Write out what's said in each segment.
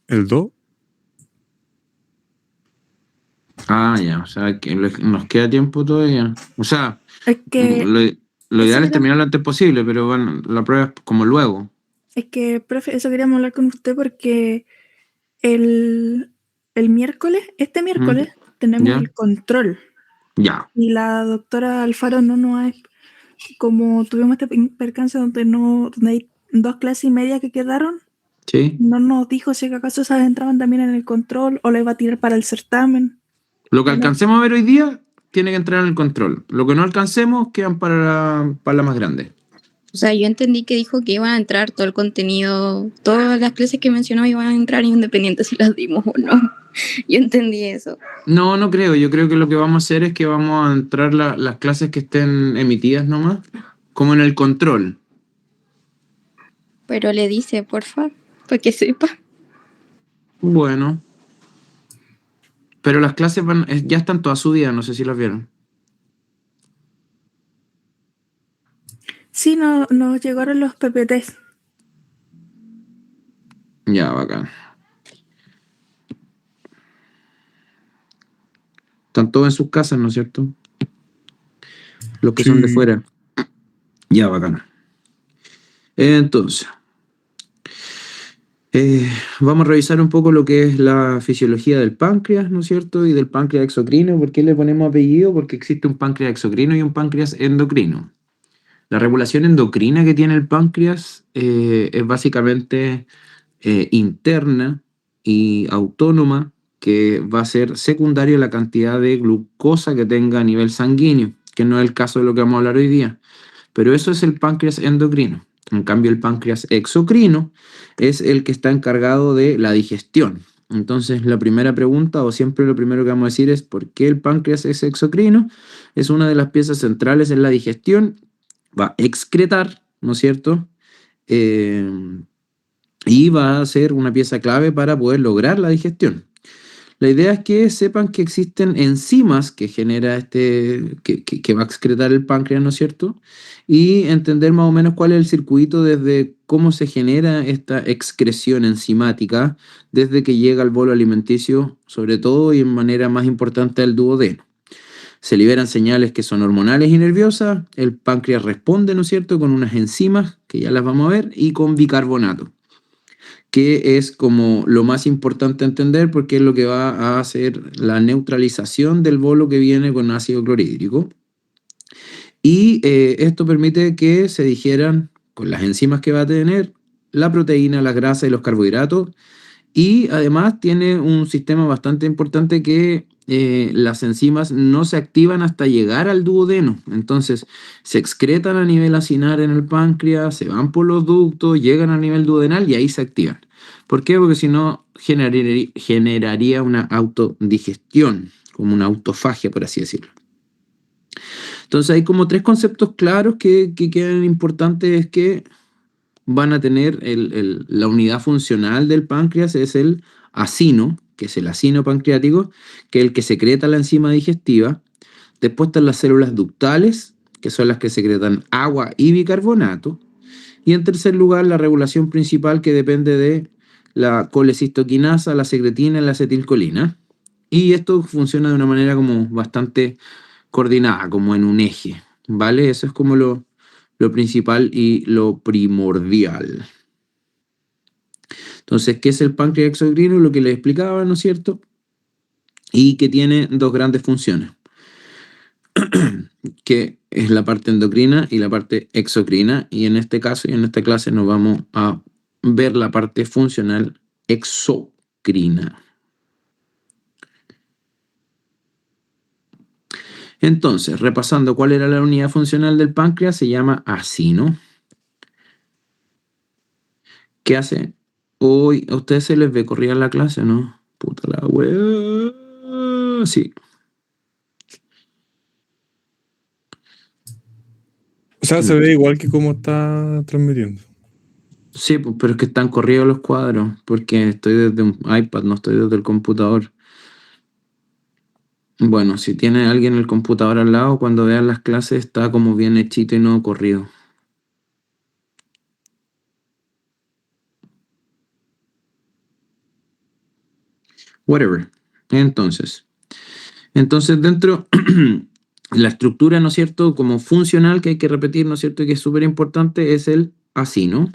¿El 2? Ah, ya, o sea, que nos queda tiempo todavía. O sea, Es que lo eso ideal es era- terminar lo antes posible, pero bueno, la prueba es como luego. Es que, profe, eso queríamos hablar con usted porque el, el miércoles, este ¿Mm? miércoles, tenemos ¿Ya? el control. Ya. Y la doctora Alfaro no nos ha, como tuvimos este percance donde hay 2 clases y media que quedaron, ¿Sí? no nos dijo si acaso esas entraban también en el control o le iba a tirar para el certamen. Lo que No. alcancemos a ver hoy día tiene que entrar en el control. Lo que no alcancemos quedan para la más grande. O sea, yo entendí que dijo que iban a entrar todo el contenido, todas las clases que mencionó iban a entrar independientes si las dimos o no. Yo entendí eso. No, no creo. Yo creo que lo que vamos a hacer es que vamos a entrar las clases que estén emitidas nomás, como en el control. Pero le dice, porfa, para que sepa. Bueno, pero las clases ya están todas subidas, no sé si las vieron. Sí, nos llegaron los PPTs. Ya, bacán. Están todos en sus casas, ¿no es cierto? Los que son de Sí. fuera. Ya, bacán. Entonces, vamos a revisar un poco lo que es la fisiología del páncreas, ¿no es cierto? Y del páncreas exocrino. ¿Por qué le ponemos apellido? Porque existe un páncreas exocrino y un páncreas endocrino. La regulación endocrina que tiene el páncreas es básicamente interna y autónoma, que va a ser secundaria a la cantidad de glucosa que tenga a nivel sanguíneo, que no es el caso de lo que vamos a hablar hoy día. Pero eso es el páncreas endocrino. En cambio, el páncreas exocrino es el que está encargado de la digestión. Entonces, la primera pregunta, o siempre lo primero que vamos a decir es ¿por qué el páncreas es exocrino? Es una de las piezas centrales en la digestión. Va a excretar, ¿no es cierto? Eh, y va a ser una pieza clave para poder lograr la digestión. La idea es que sepan que existen enzimas que genera que va a excretar el páncreas, ¿no es cierto? Y entender más o menos cuál es el circuito desde cómo se genera esta excreción enzimática desde que llega al bolo alimenticio, sobre todo y en manera más importante al duodeno. Se liberan señales que son hormonales y nerviosas, el páncreas responde, ¿no es cierto?, con unas enzimas, que ya las vamos a ver, y con bicarbonato, que es como lo más importante a entender porque es lo que va a hacer la neutralización del bolo que viene con ácido clorhídrico. Y esto permite que se digieran con las enzimas que va a tener la proteína, la grasa y los carbohidratos. Y además tiene un sistema bastante importante que las enzimas no se activan hasta llegar al duodeno. Entonces se excretan a nivel acinar en el páncreas, se van por los ductos, llegan a nivel duodenal y ahí se activan. ¿Por qué? Porque si no generaría una autodigestión, como una autofagia, por así decirlo. Entonces hay como tres conceptos claros que quedan importantes, es que van a tener la unidad funcional del páncreas, es el acino, que es el acino pancreático, que es el que secreta la enzima digestiva. Después están las células ductales, que son las que secretan agua y bicarbonato. Y en tercer lugar, la regulación principal, que depende de la colecistoquinasa, la secretina y la acetilcolina. Y esto funciona de una manera como bastante coordinada, como en un eje, ¿vale? Eso es como lo principal y lo primordial. Entonces, ¿qué es el páncreas exocrino? Lo que les explicaba, ¿no es cierto? Y que tiene dos grandes funciones, que es la parte endocrina y la parte exocrina. Y en este caso y en esta clase nos vamos a ver la parte funcional exocrina. Entonces, repasando cuál era la unidad funcional del páncreas, se llama acino. ¿Qué hace? Hoy a ustedes se les ve corrida la clase, ¿no? Puta la wea. Sí. O sea, se ve igual que como está transmitiendo. Sí, pues, pero es que están corridos los cuadros, porque estoy desde un iPad, no estoy desde el computador. Bueno, si tiene alguien el computador al lado, cuando vean las clases está como bien hechito y no corrido. whatever. Entonces dentro la estructura, ¿no es cierto?, como funcional que hay que repetir, ¿no es cierto?, y que es súper importante, es el acino,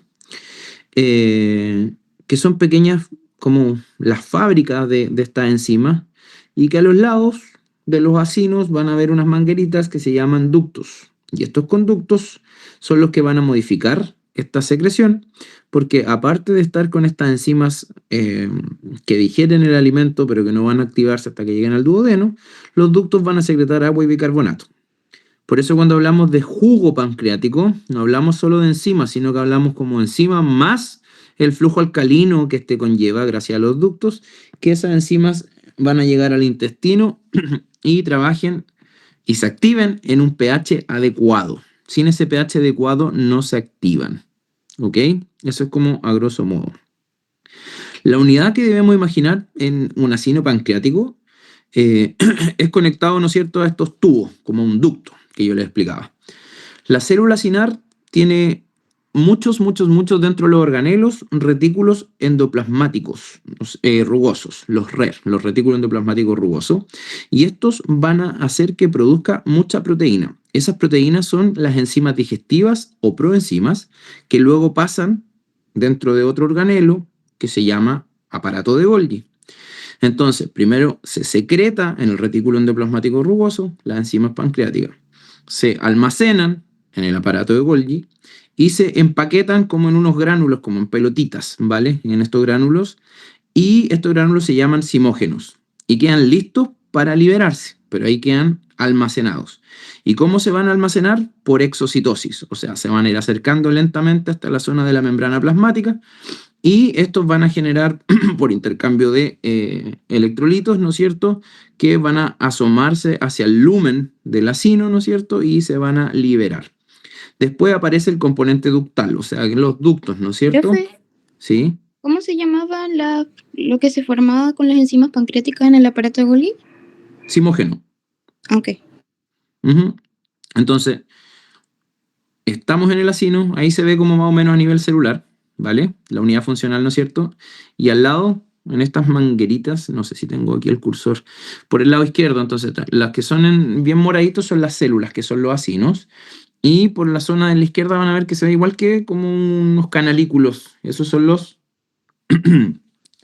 que son pequeñas como las fábricas de estas enzimas, y que a los lados de los acinos van a haber unas mangueritas que se llaman ductos. Y estos conductos son los que van a modificar esta secreción, porque aparte de estar con estas enzimas que digieren el alimento, pero que no van a activarse hasta que lleguen al duodeno, los ductos van a secretar agua y bicarbonato. Por eso cuando hablamos de jugo pancreático, no hablamos solo de enzimas, sino que hablamos como enzima más el flujo alcalino que este conlleva gracias a los ductos, que esas enzimas van a llegar al intestino y trabajen y se activen en un pH adecuado. Sin ese pH adecuado no se activan. ¿Ok? Eso es como a grosso modo. La unidad que debemos imaginar en un acino pancreático es conectado, ¿no es cierto?, a estos tubos, como un ducto que yo les explicaba. La célula acinar tiene muchos dentro de los organelos retículos endoplasmáticos rugosos, los RER, los retículos endoplasmáticos rugosos, y estos van a hacer que produzca mucha proteína. Esas proteínas son las enzimas digestivas o proenzimas que luego pasan dentro de otro organelo que se llama aparato de Golgi. Entonces, primero se secreta en el retículo endoplasmático rugoso las enzimas pancreáticas, se almacenan en el aparato de Golgi y se empaquetan como en unos gránulos, como en pelotitas, ¿vale? En estos gránulos, y estos gránulos se llaman zimógenos y quedan listos para liberarse, pero ahí quedan almacenados. ¿Y cómo se van a almacenar? Por exocitosis, o sea, se van a ir acercando lentamente hasta la zona de la membrana plasmática, y estos van a generar, por intercambio de electrolitos, ¿no es cierto?, que van a asomarse hacia el lumen del acino, ¿no es cierto?, y se van a liberar. Después aparece el componente ductal, o sea, los ductos, ¿no es cierto? Profe, Sí. ¿cómo se llamaba lo que se formaba con las enzimas pancreáticas en el aparato de Golgi? Zimógeno. Ok. Ujú. Entonces, estamos en el acino, ahí se ve como más o menos a nivel celular, ¿vale? La unidad funcional, ¿no es cierto? Y al lado, en estas mangueritas, no sé si tengo aquí el cursor, por el lado izquierdo, entonces, las que son bien moraditos son las células, que son los acinos, y por la zona de la izquierda van a ver que se ve igual que como unos canalículos, esos son los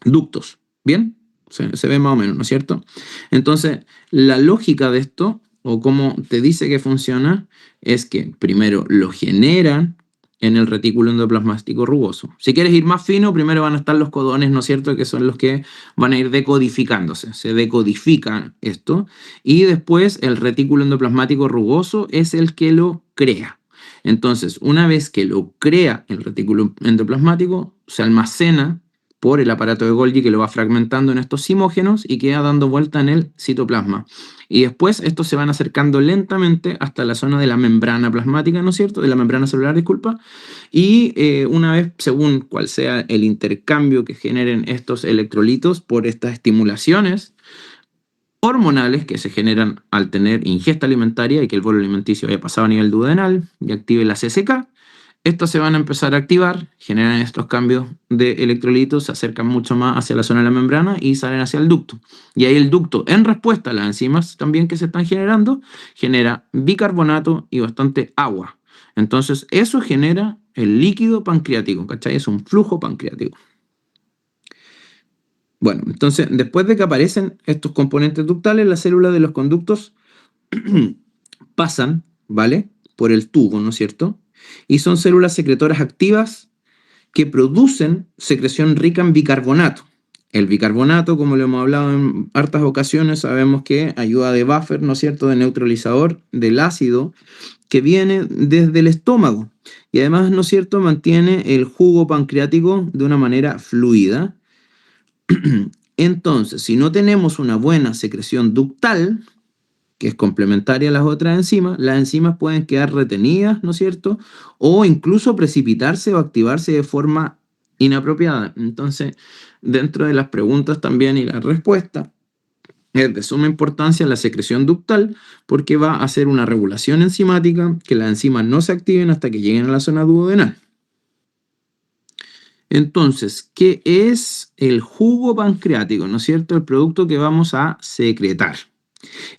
ductos, ¿bien? Se ve más o menos, ¿no es cierto? Entonces, la lógica de esto, o cómo te dice que funciona, es que primero lo generan en el retículo endoplasmático rugoso. Si quieres ir más fino, primero van a estar los codones, ¿no es cierto?, que son los que van a ir decodificándose. Se decodifica esto, y después el retículo endoplasmático rugoso es el que lo crea. Entonces, una vez que lo crea el retículo endoplasmático, se almacena por el aparato de Golgi, que lo va fragmentando en estos zimógenos y queda dando vuelta en el citoplasma. Y después estos se van acercando lentamente hasta la zona de la membrana plasmática, ¿no es cierto?, de la membrana celular, disculpa, y una vez, según cuál sea el intercambio que generen estos electrolitos por estas estimulaciones hormonales que se generan al tener ingesta alimentaria y que el bolo alimenticio haya pasado a nivel duodenal y active la CCK, estos se van a empezar a activar, generan estos cambios de electrolitos, se acercan mucho más hacia la zona de la membrana y salen hacia el ducto. Y ahí el ducto, en respuesta a las enzimas también que se están generando, genera bicarbonato y bastante agua. Entonces eso genera el líquido pancreático, ¿cachai? Es un flujo pancreático. Bueno, entonces después de que aparecen estos componentes ductales, las células de los conductos pasan, ¿vale?, por el tubo, ¿no es cierto?, y son células secretoras activas que producen secreción rica en bicarbonato. El bicarbonato, como lo hemos hablado en hartas ocasiones, sabemos que ayuda de buffer, ¿no es cierto?, de neutralizador del ácido que viene desde el estómago. Y además, ¿no es cierto?, mantiene el jugo pancreático de una manera fluida. Entonces, si no tenemos una buena secreción ductal, que es complementaria a las otras enzimas, las enzimas pueden quedar retenidas, ¿no es cierto?, o incluso precipitarse o activarse de forma inapropiada. Entonces, dentro de las preguntas también y la respuesta, es de suma importancia la secreción ductal, porque va a hacer una regulación enzimática, que las enzimas no se activen hasta que lleguen a la zona duodenal. Entonces, ¿qué es el jugo pancreático? ¿No es cierto? El producto que vamos a secretar.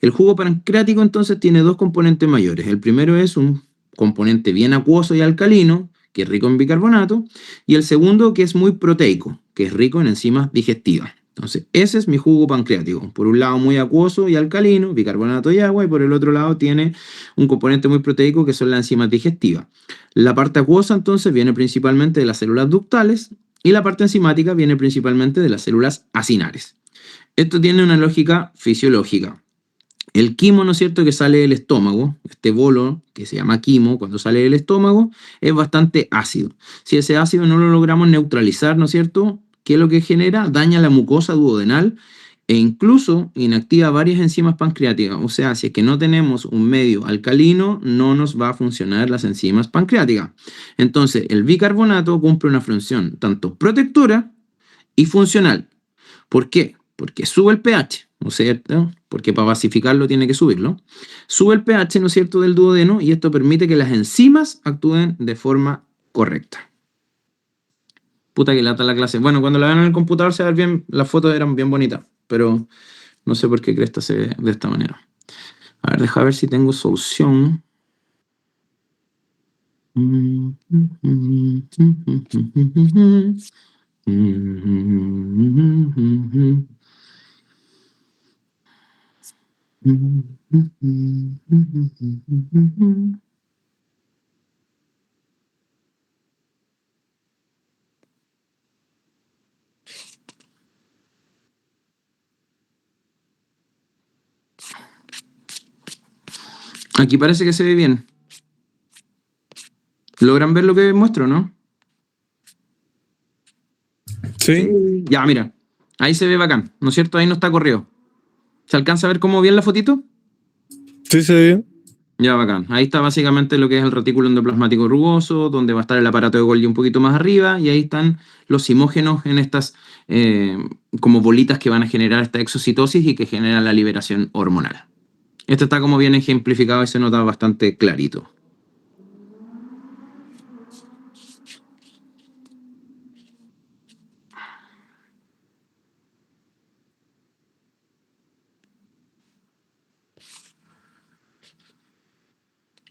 El jugo pancreático entonces tiene dos componentes mayores. El primero es un componente bien acuoso y alcalino, que es rico en bicarbonato, y el segundo que es muy proteico, que es rico en enzimas digestivas. Entonces, ese es mi jugo pancreático. Por un lado muy acuoso y alcalino, bicarbonato y agua, y por el otro lado tiene un componente muy proteico que son las enzimas digestivas. La parte acuosa entonces viene principalmente de las células ductales y la parte enzimática viene principalmente de las células acinares. Esto tiene una lógica fisiológica. El quimo, ¿no es cierto?, que sale del estómago, este bolo que se llama quimo, cuando sale del estómago, es bastante ácido. Si ese ácido no lo logramos neutralizar, ¿no es cierto?, ¿qué es lo que genera? Daña la mucosa duodenal e incluso inactiva varias enzimas pancreáticas. O sea, si es que no tenemos un medio alcalino, no nos va a funcionar las enzimas pancreáticas. Entonces, el bicarbonato cumple una función tanto protectora y funcional. ¿Por qué? Porque sube el pH, ¿no es cierto? Porque para basificarlo tiene que subirlo. Sube el pH, ¿no es cierto?, del duodeno, y esto permite que las enzimas actúen de forma correcta. Puta que lata la clase. Bueno, cuando la ven en el computador se ve bien, las fotos eran bien bonitas, pero no sé por qué cresta se ve de esta manera. A ver, deja ver si tengo solución. Aquí parece que se ve bien. ¿Logran ver lo que muestro, no? Sí, Ya, mira. Ahí se ve bacán, ¿no es cierto? Ahí no está corrido. ¿Se alcanza a ver cómo bien la fotito? sí se ve bien. Ya, bacán. Ahí está básicamente lo que es el retículo endoplasmático rugoso, donde va a estar el aparato de Golgi un poquito más arriba, y ahí están los simógenos en estas como bolitas que van a generar esta exocitosis y que generan la liberación hormonal. Esto está como bien ejemplificado y se nota bastante clarito.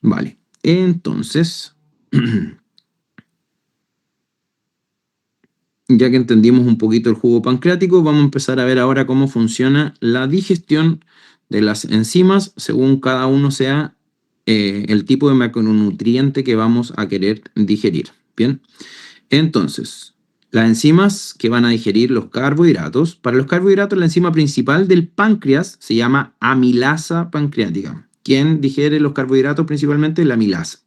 Vale, entonces, ya que entendimos un poquito el jugo pancreático, vamos a empezar a ver ahora cómo funciona la digestión de las enzimas según cada uno sea el tipo de macronutriente que vamos a querer digerir. Bien, entonces, las enzimas que van a digerir los carbohidratos, para los carbohidratos la enzima principal del páncreas se llama amilasa pancreática. ¿Quién digiere los carbohidratos? Principalmente la amilasa.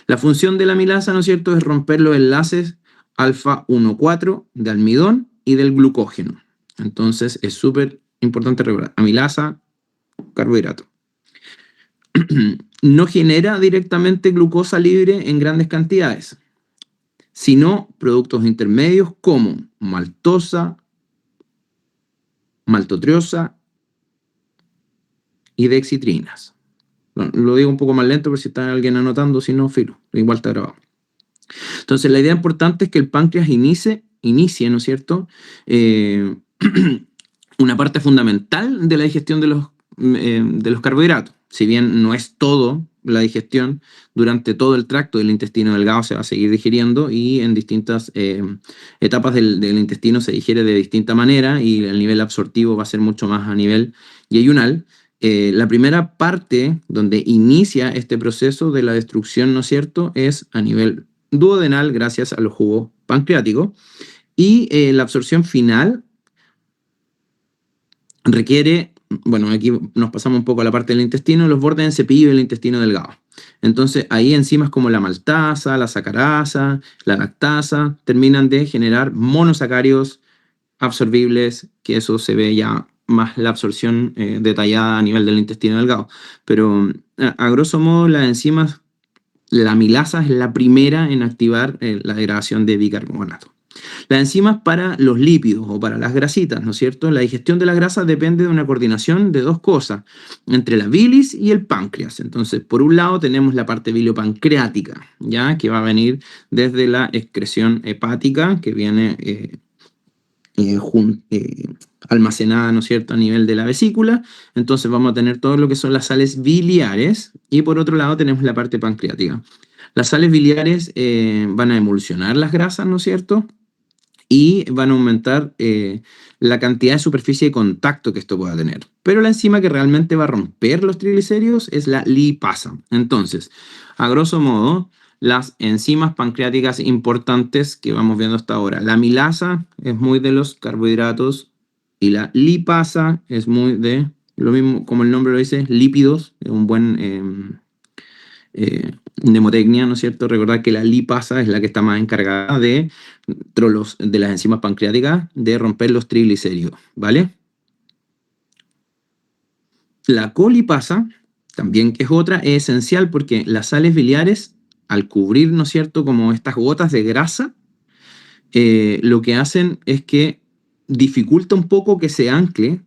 La función de la amilasa, ¿no es cierto?, es romper los enlaces alfa 1,4 de almidón y del glucógeno. Entonces es súper importante recordar, amilasa, carbohidrato. No genera directamente glucosa libre en grandes cantidades, sino productos intermedios como maltosa, maltotriosa y dexitrinas. Bueno, lo digo un poco más lento por si está alguien anotando, si no, filo, igual está grabado. Entonces, la idea importante es que el páncreas inicie, ¿no es cierto?, una parte fundamental de la digestión de los carbohidratos. Si bien no es todo la digestión, durante todo el tracto del intestino delgado se va a seguir digiriendo y en distintas etapas del intestino se digiere de distinta manera y el nivel absortivo va a ser mucho más a nivel yeyunal. La primera parte donde inicia este proceso de la destrucción, ¿no es cierto?, es a nivel duodenal gracias a los jugos pancreáticos y la absorción final requiere, bueno, aquí nos pasamos un poco a la parte del intestino, los bordes en cepillo del intestino delgado. Entonces ahí enzimas como la maltasa, la sacarasa, la lactasa terminan de generar monosacáridos absorbibles, que eso se ve ya más la absorción detallada a nivel del intestino delgado. Pero a grosso modo las enzimas, la amilasa es la primera en activar la degradación de bicarbonato. Las enzimas para los lípidos o para las grasitas, ¿no es cierto? La digestión de las grasas depende de una coordinación de dos cosas, entre la bilis y el páncreas. Entonces, por un lado tenemos la parte biliopancreática, ¿ya? Que va a venir desde la excreción hepática, que viene almacenada, ¿no es cierto?, a nivel de la vesícula. Entonces vamos a tener todo lo que son las sales biliares, y por otro lado tenemos la parte pancreática. Las sales biliares van a emulsionar las grasas, ¿no es cierto?, y van a aumentar la cantidad de superficie de contacto que esto pueda tener. Pero la enzima que realmente va a romper los triglicéridos es la lipasa. Entonces, a grosso modo, las enzimas pancreáticas importantes que vamos viendo hasta ahora. La amilasa es muy de los carbohidratos y la lipasa es muy de, lo mismo como el nombre lo dice, lípidos, un buen mnemotecnia, ¿no es cierto? Recordar que la lipasa es la que está más encargada de las enzimas pancreáticas de romper los triglicéridos, ¿vale? La colipasa, también que es otra, es esencial porque las sales biliares, al cubrir, ¿no es cierto?, como estas gotas de grasa, lo que hacen es que dificulta un poco que se ancle.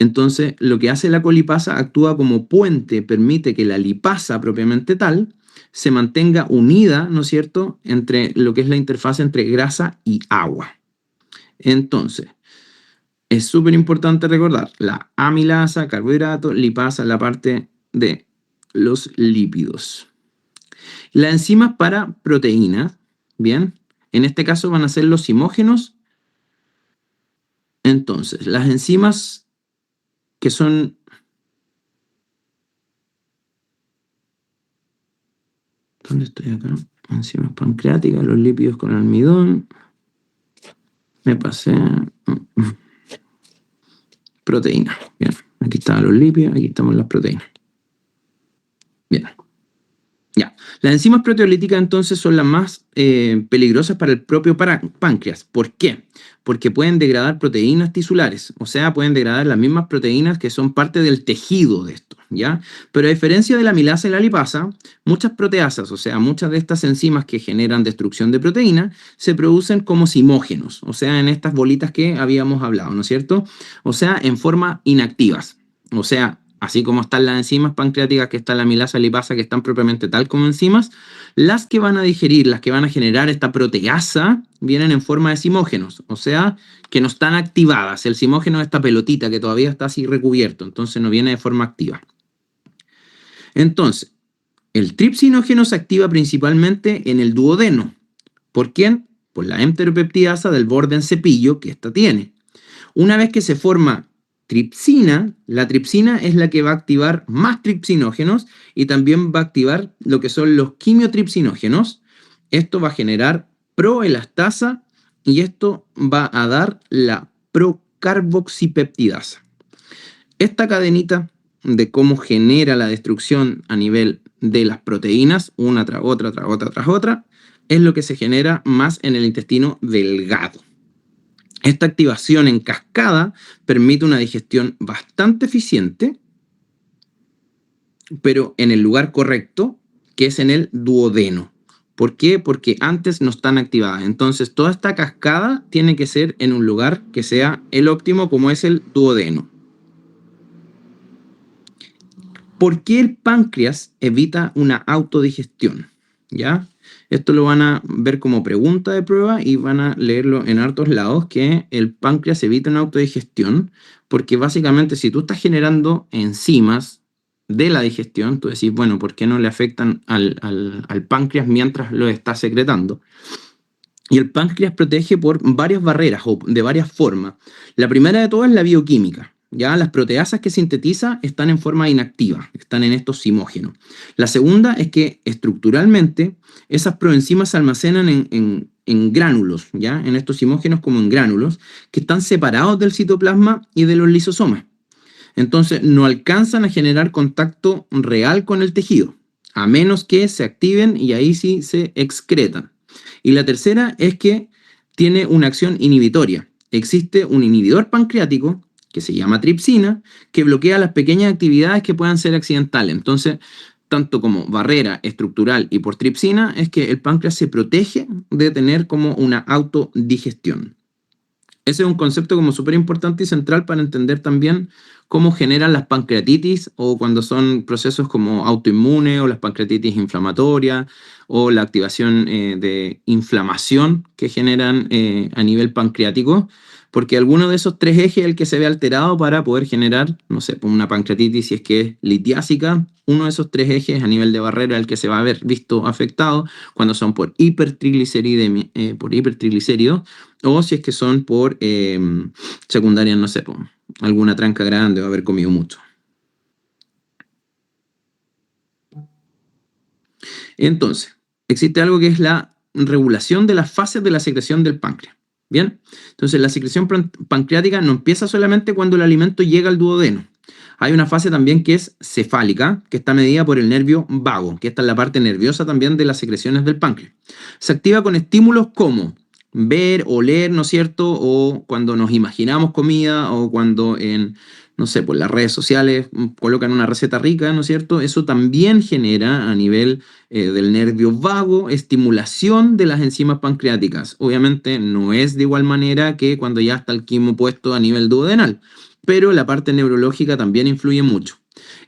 Entonces, lo que hace la colipasa, actúa como puente, permite que la lipasa propiamente tal se mantenga unida, ¿no es cierto?, entre lo que es la interfaz entre grasa y agua. Entonces, es súper importante recordar la amilasa, carbohidrato, lipasa, la parte de los lípidos. Las enzimas para proteínas, bien, en este caso van a ser los zimógenos. Entonces, las enzimas que son ¿dónde estoy acá? Enzimas pancreáticas, los lípidos con almidón. Me pasé. Proteínas. Bien, aquí estaban los lípidos, aquí estamos las proteínas. Bien. Ya. Las enzimas proteolíticas entonces son las más peligrosas para el propio páncreas. ¿Por qué? Porque pueden degradar proteínas tisulares, o sea, pueden degradar las mismas proteínas que son parte del tejido de esto, ¿ya? Pero a diferencia de la amilasa y la lipasa, muchas proteasas, o sea, muchas de estas enzimas que generan destrucción de proteína, se producen como zimógenos, o sea, en estas bolitas que habíamos hablado, ¿no es cierto? O sea, en forma inactivas, o sea, así como están las enzimas pancreáticas, que está la amilasa, lipasa, que están propiamente tal como enzimas, las que van a digerir, las que van a generar esta proteasa, vienen en forma de zimógenos, o sea, que no están activadas. El zimógeno es esta pelotita que todavía está así recubierto, entonces no viene de forma activa. Entonces, el tripsinógeno se activa principalmente en el duodeno. ¿Por quién? Por la enteropeptidasa del borde en cepillo que esta tiene. Una vez que se forma tripsina, la tripsina es la que va a activar más tripsinógenos y también va a activar lo que son los quimiotripsinógenos. Esto va a generar proelastasa y esto va a dar la procarboxipeptidasa. Esta cadenita de cómo genera la destrucción a nivel de las proteínas, una tras otra, tras otra, tras otra, es lo que se genera más en el intestino delgado. Esta activación en cascada permite una digestión bastante eficiente, pero en el lugar correcto, que es en el duodeno. ¿Por qué? Porque antes no están activadas. Entonces, toda esta cascada tiene que ser en un lugar que sea el óptimo, como es el duodeno. ¿Por qué el páncreas evita una autodigestión? ¿Ya? Esto lo van a ver como pregunta de prueba y van a leerlo en hartos lados, que el páncreas evita una autodigestión porque básicamente si tú estás generando enzimas de la digestión, tú decís, bueno, ¿por qué no le afectan al páncreas mientras lo está secretando? Y el páncreas protege por varias barreras o de varias formas. La primera de todas es la bioquímica. Ya las proteasas que sintetiza están en forma inactiva, están en estos zimógenos. La segunda es que estructuralmente esas proenzimas se almacenan en gránulos, ¿ya? En estos zimógenos como en gránulos, que están separados del citoplasma y de los lisosomas. Entonces no alcanzan a generar contacto real con el tejido, a menos que se activen y ahí sí se excretan. Y la tercera es que tiene una acción inhibitoria. Existe un inhibidor pancreático que se llama tripsina, que bloquea las pequeñas actividades que puedan ser accidentales. Entonces, tanto como barrera estructural y por tripsina, es que el páncreas se protege de tener como una autodigestión. Ese es un concepto como súper importante y central para entender también cómo generan las pancreatitis o cuando son procesos como autoinmunes o las pancreatitis inflamatorias o la activación de inflamación que generan a nivel pancreático, porque alguno de esos tres ejes es el que se ve alterado para poder generar, no sé, una pancreatitis si es que es litiásica. Uno de esos tres ejes a nivel de barrera es el que se va a ver visto afectado cuando son por hipertriglicéridos o si es que son por secundarias, no sé, por alguna tranca grande o haber comido mucho. Entonces, existe algo que es la regulación de las fases de la secreción del páncreas. ¿Bien? Entonces, la secreción pancreática no empieza solamente cuando el alimento llega al duodeno. Hay una fase también que es cefálica, que está medida por el nervio vago, que esta es la parte nerviosa también de las secreciones del páncreas. Se activa con estímulos como ver, oler, ¿no es cierto? O cuando nos imaginamos comida, o cuando en, no sé, pues las redes sociales colocan una receta rica, ¿no es cierto? Eso también genera a nivel del nervio vago estimulación de las enzimas pancreáticas. Obviamente no es de igual manera que cuando ya está el quimo puesto a nivel duodenal, pero la parte neurológica también influye mucho.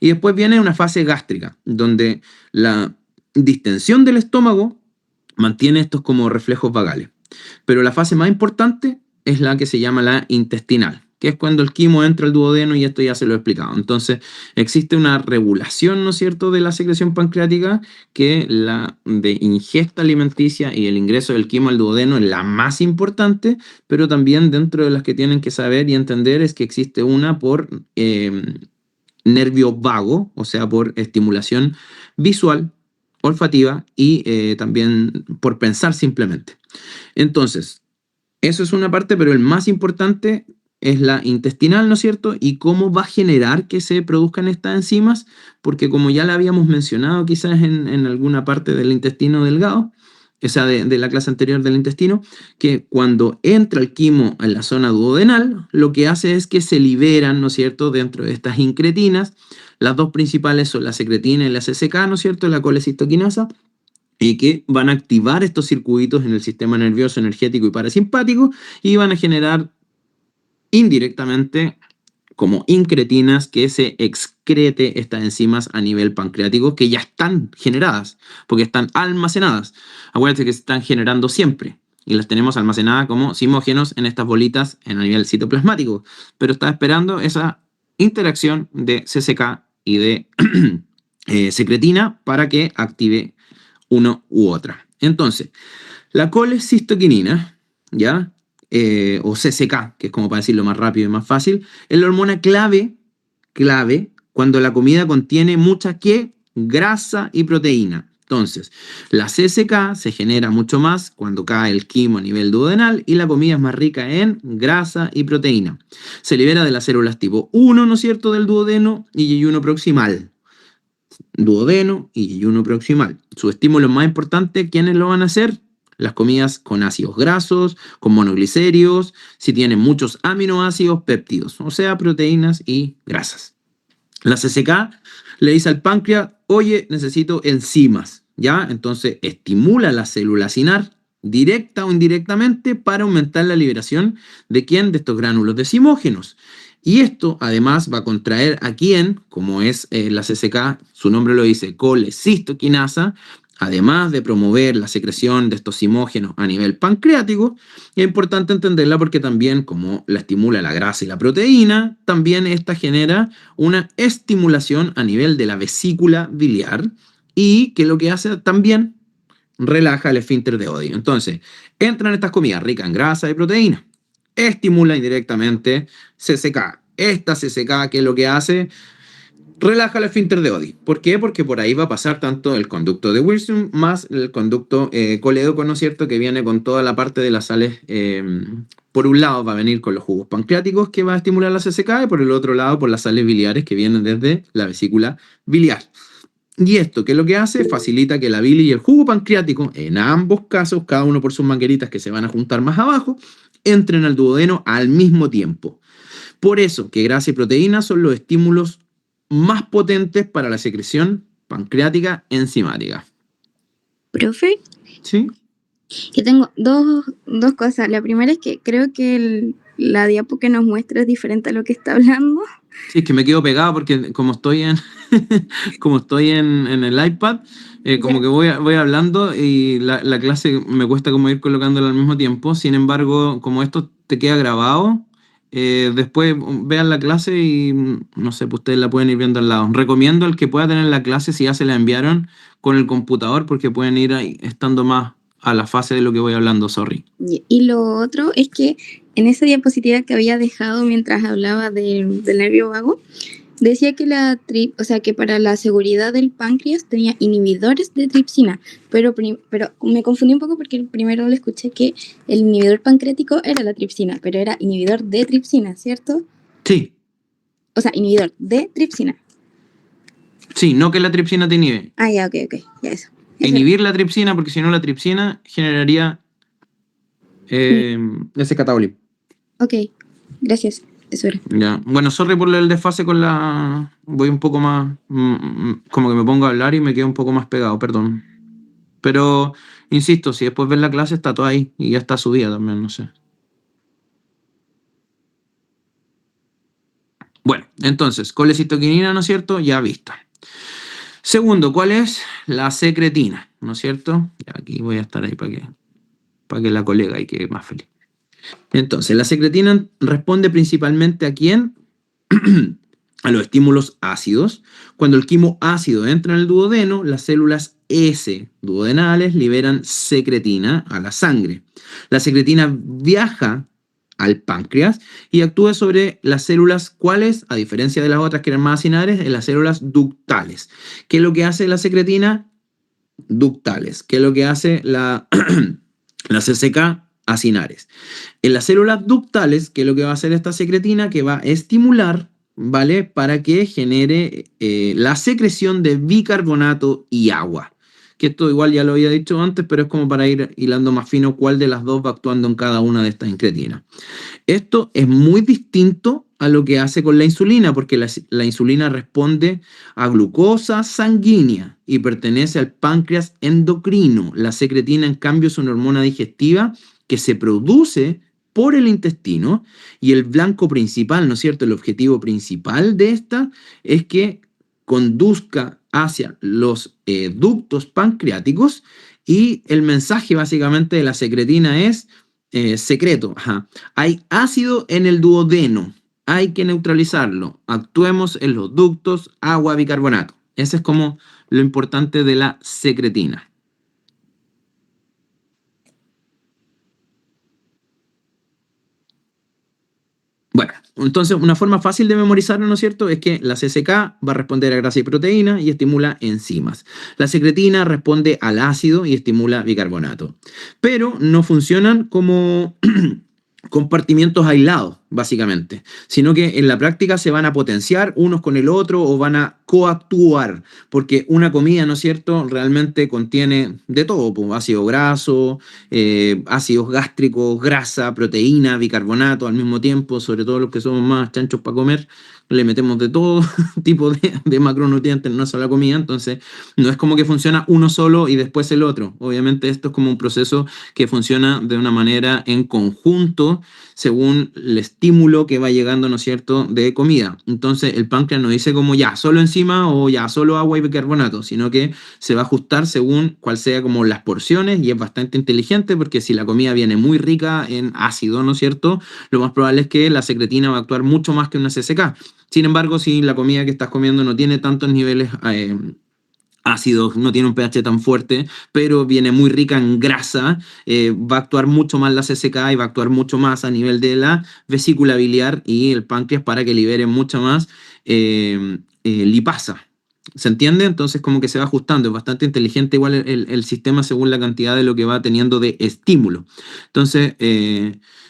Y después viene una fase gástrica, donde la distensión del estómago mantiene estos como reflejos vagales. Pero la fase más importante es la que se llama la intestinal, que es cuando el quimo entra al duodeno, y esto ya se lo he explicado. Entonces, existe una regulación, ¿no es cierto?, de la secreción pancreática, que la de ingesta alimenticia y el ingreso del quimo al duodeno es la más importante, pero también dentro de las que tienen que saber y entender es que existe una por nervio vago, o sea, por estimulación visual, olfativa y también por pensar simplemente. Entonces, eso es una parte, pero el más importante es la intestinal, ¿no es cierto? Y cómo va a generar que se produzcan estas enzimas, porque como ya la habíamos mencionado quizás en alguna parte del intestino delgado, o sea, de la clase anterior del intestino, que cuando entra el quimo en la zona duodenal, lo que hace es que se liberan, ¿no es cierto?, dentro de estas incretinas. Las dos principales son la secretina y la CCK, ¿no es cierto?, la colecistoquinasa, y que van a activar estos circuitos en el sistema nervioso, energético y parasimpático, y van a generar indirectamente como incretinas que se excrete estas enzimas a nivel pancreático que ya están generadas, porque están almacenadas. Acuérdense que se están generando siempre, y las tenemos almacenadas como simógenos en estas bolitas en a nivel citoplasmático, pero está esperando esa interacción de CCK y de secretina para que active uno u otra. Entonces, la colecistoquinina, ¿ya? O CCK, que es como para decirlo más rápido y más fácil, es la hormona clave cuando la comida contiene mucha ¿qué? Grasa y proteína. Entonces, la CCK se genera mucho más cuando cae el quimo a nivel duodenal y la comida es más rica en grasa y proteína. Se libera de las células tipo 1, ¿no es cierto?, del duodeno y yeyuno proximal. Duodeno y yeyuno proximal. Su estímulo más importante, ¿quiénes lo van a hacer? Las comidas con ácidos grasos, con monoglicéridos, si tienen muchos aminoácidos, péptidos, o sea, proteínas y grasas. La CCK le dice al páncreas, oye, necesito enzimas, ¿ya? Entonces estimula la célula cinar, directa o indirectamente, para aumentar la liberación de ¿quién? De estos gránulos decimógenos. Y esto además va a contraer a quién, como es la CCK, su nombre lo dice, colecistoquinasa, además de promover la secreción de estos simógenos a nivel pancreático. Es importante entenderla porque también, como la estimula la grasa y la proteína, también esta genera una estimulación a nivel de la vesícula biliar, y que lo que hace también relaja el esfínter de Oddi. Entonces, entran estas comidas ricas en grasa y proteína, estimula indirectamente CCK. Esta CCK, ¿qué es lo que hace? Relaja el esfínter de Oddi. ¿Por qué? Porque por ahí va a pasar tanto el conducto de Wilson más el conducto colédoco, ¿no es cierto?, que viene con toda la parte de las sales. Por un lado va a venir con los jugos pancreáticos, que va a estimular la CCK, y por el otro lado por las sales biliares que vienen desde la vesícula biliar. Y esto, ¿qué es lo que hace? Facilita que la bilis y el jugo pancreático, en ambos casos, cada uno por sus mangueritas que se van a juntar más abajo, entren al duodeno al mismo tiempo. Por eso que grasa y proteína son los estímulos más potentes para la secreción pancreática enzimática. Profe, ¿Sí? yo tengo dos cosas. La primera es que creo que la diapo que nos muestra es diferente a lo que está hablando. Sí, es que me quedo pegado porque como estoy en, como estoy en el iPad, como Ya. que voy hablando y la clase me cuesta como ir colocándola al mismo tiempo. Sin embargo, como esto te queda grabado, después vean la clase y no sé, pues ustedes la pueden ir viendo al lado. Recomiendo el que pueda tener la clase si ya se la enviaron con el computador porque pueden ir ahí estando más a la fase de lo que voy hablando, sorry. Y lo otro es que en esa diapositiva que había dejado mientras hablaba del nervio vago, decía que o sea, que para la seguridad del páncreas tenía inhibidores de tripsina, pero me confundí un poco porque primero le escuché que el inhibidor pancreático era la tripsina, pero era inhibidor de tripsina, ¿cierto? Sí, O sea, inhibidor de tripsina. sí, no que la tripsina te inhibe. Ah, ya, ok, ya eso. Inhibir la tripsina, porque si no la tripsina generaría ese catabolismo. Ok, gracias. Eso era. Ya. Bueno, sorry por el desfase con la... Voy un poco más... como que me pongo a hablar y me quedo un poco más pegado, perdón. Pero, insisto, si después ves la clase está todo ahí y ya está subida también, no sé. Bueno, entonces, colecitoquinina, ¿no es cierto? Ya vista. Segundo, ¿cuál es? La secretina, ¿no es cierto? Ya aquí voy a estar ahí para que la colega y quede más feliz. Entonces, la secretina responde principalmente ¿a quién? A los estímulos ácidos. Cuando el quimo ácido entra en el duodeno, las células S duodenales liberan secretina a la sangre. La secretina viaja al páncreas y actúa sobre las células ¿cuáles? A diferencia de las otras que eran más acinares, en las células ductales. ¿Qué es lo que hace la secretina? Ductales. ¿Qué es lo que hace la CCK? Acinares. En las células ductales, ¿qué es lo que va a hacer esta secretina? Que va a estimular, ¿vale? Para que genere la secreción de bicarbonato y agua. Que esto igual ya lo había dicho antes, pero es como para ir hilando más fino cuál de las dos va actuando en cada una de estas incretinas. Esto es muy distinto a lo que hace con la insulina, porque la insulina responde a glucosa sanguínea y pertenece al páncreas endocrino. La secretina, en cambio, es una hormona digestiva que se produce por el intestino y el blanco principal, ¿no es cierto? El objetivo principal de esta es que conduzca hacia los ductos pancreáticos y el mensaje básicamente de la secretina es secreto. Ajá. Hay ácido en el duodeno, hay que neutralizarlo. Actuemos en los ductos, agua, bicarbonato. Ese es como lo importante de la secretina. Bueno, entonces una forma fácil de memorizarlo, ¿no es cierto? Es que la CCK va a responder a grasa y proteína y estimula enzimas. La secretina responde al ácido y estimula bicarbonato. Pero no funcionan como compartimientos aislados, básicamente, sino que en la práctica se van a potenciar unos con el otro o van a coactuar, porque una comida, ¿no es cierto?, realmente contiene de todo, pues, ácido graso, ácidos gástricos, grasa, proteína, bicarbonato al mismo tiempo, sobre todo los que somos más chanchos para comer, le metemos de todo tipo de macronutrientes en una sola comida, entonces no es como que funciona uno solo y después el otro. Obviamente esto es como un proceso que funciona de una manera en conjunto según el estímulo que va llegando, ¿no es cierto?, de comida. Entonces el páncreas no dice como ya, solo enzima o ya, solo agua y bicarbonato, sino que se va a ajustar según cuál sea como las porciones y es bastante inteligente porque si la comida viene muy rica en ácido, ¿no es cierto?, lo más probable es que la secretina va a actuar mucho más que una CCK. Sin embargo, si la comida que estás comiendo no tiene tantos niveles ácidos, no tiene un pH tan fuerte, pero viene muy rica en grasa, va a actuar mucho más la CCK y va a actuar mucho más a nivel de la vesícula biliar y el páncreas para que libere mucha más lipasa. ¿Se entiende? Entonces como que se va ajustando, es bastante inteligente igual el sistema según la cantidad de lo que va teniendo de estímulo. Entonces,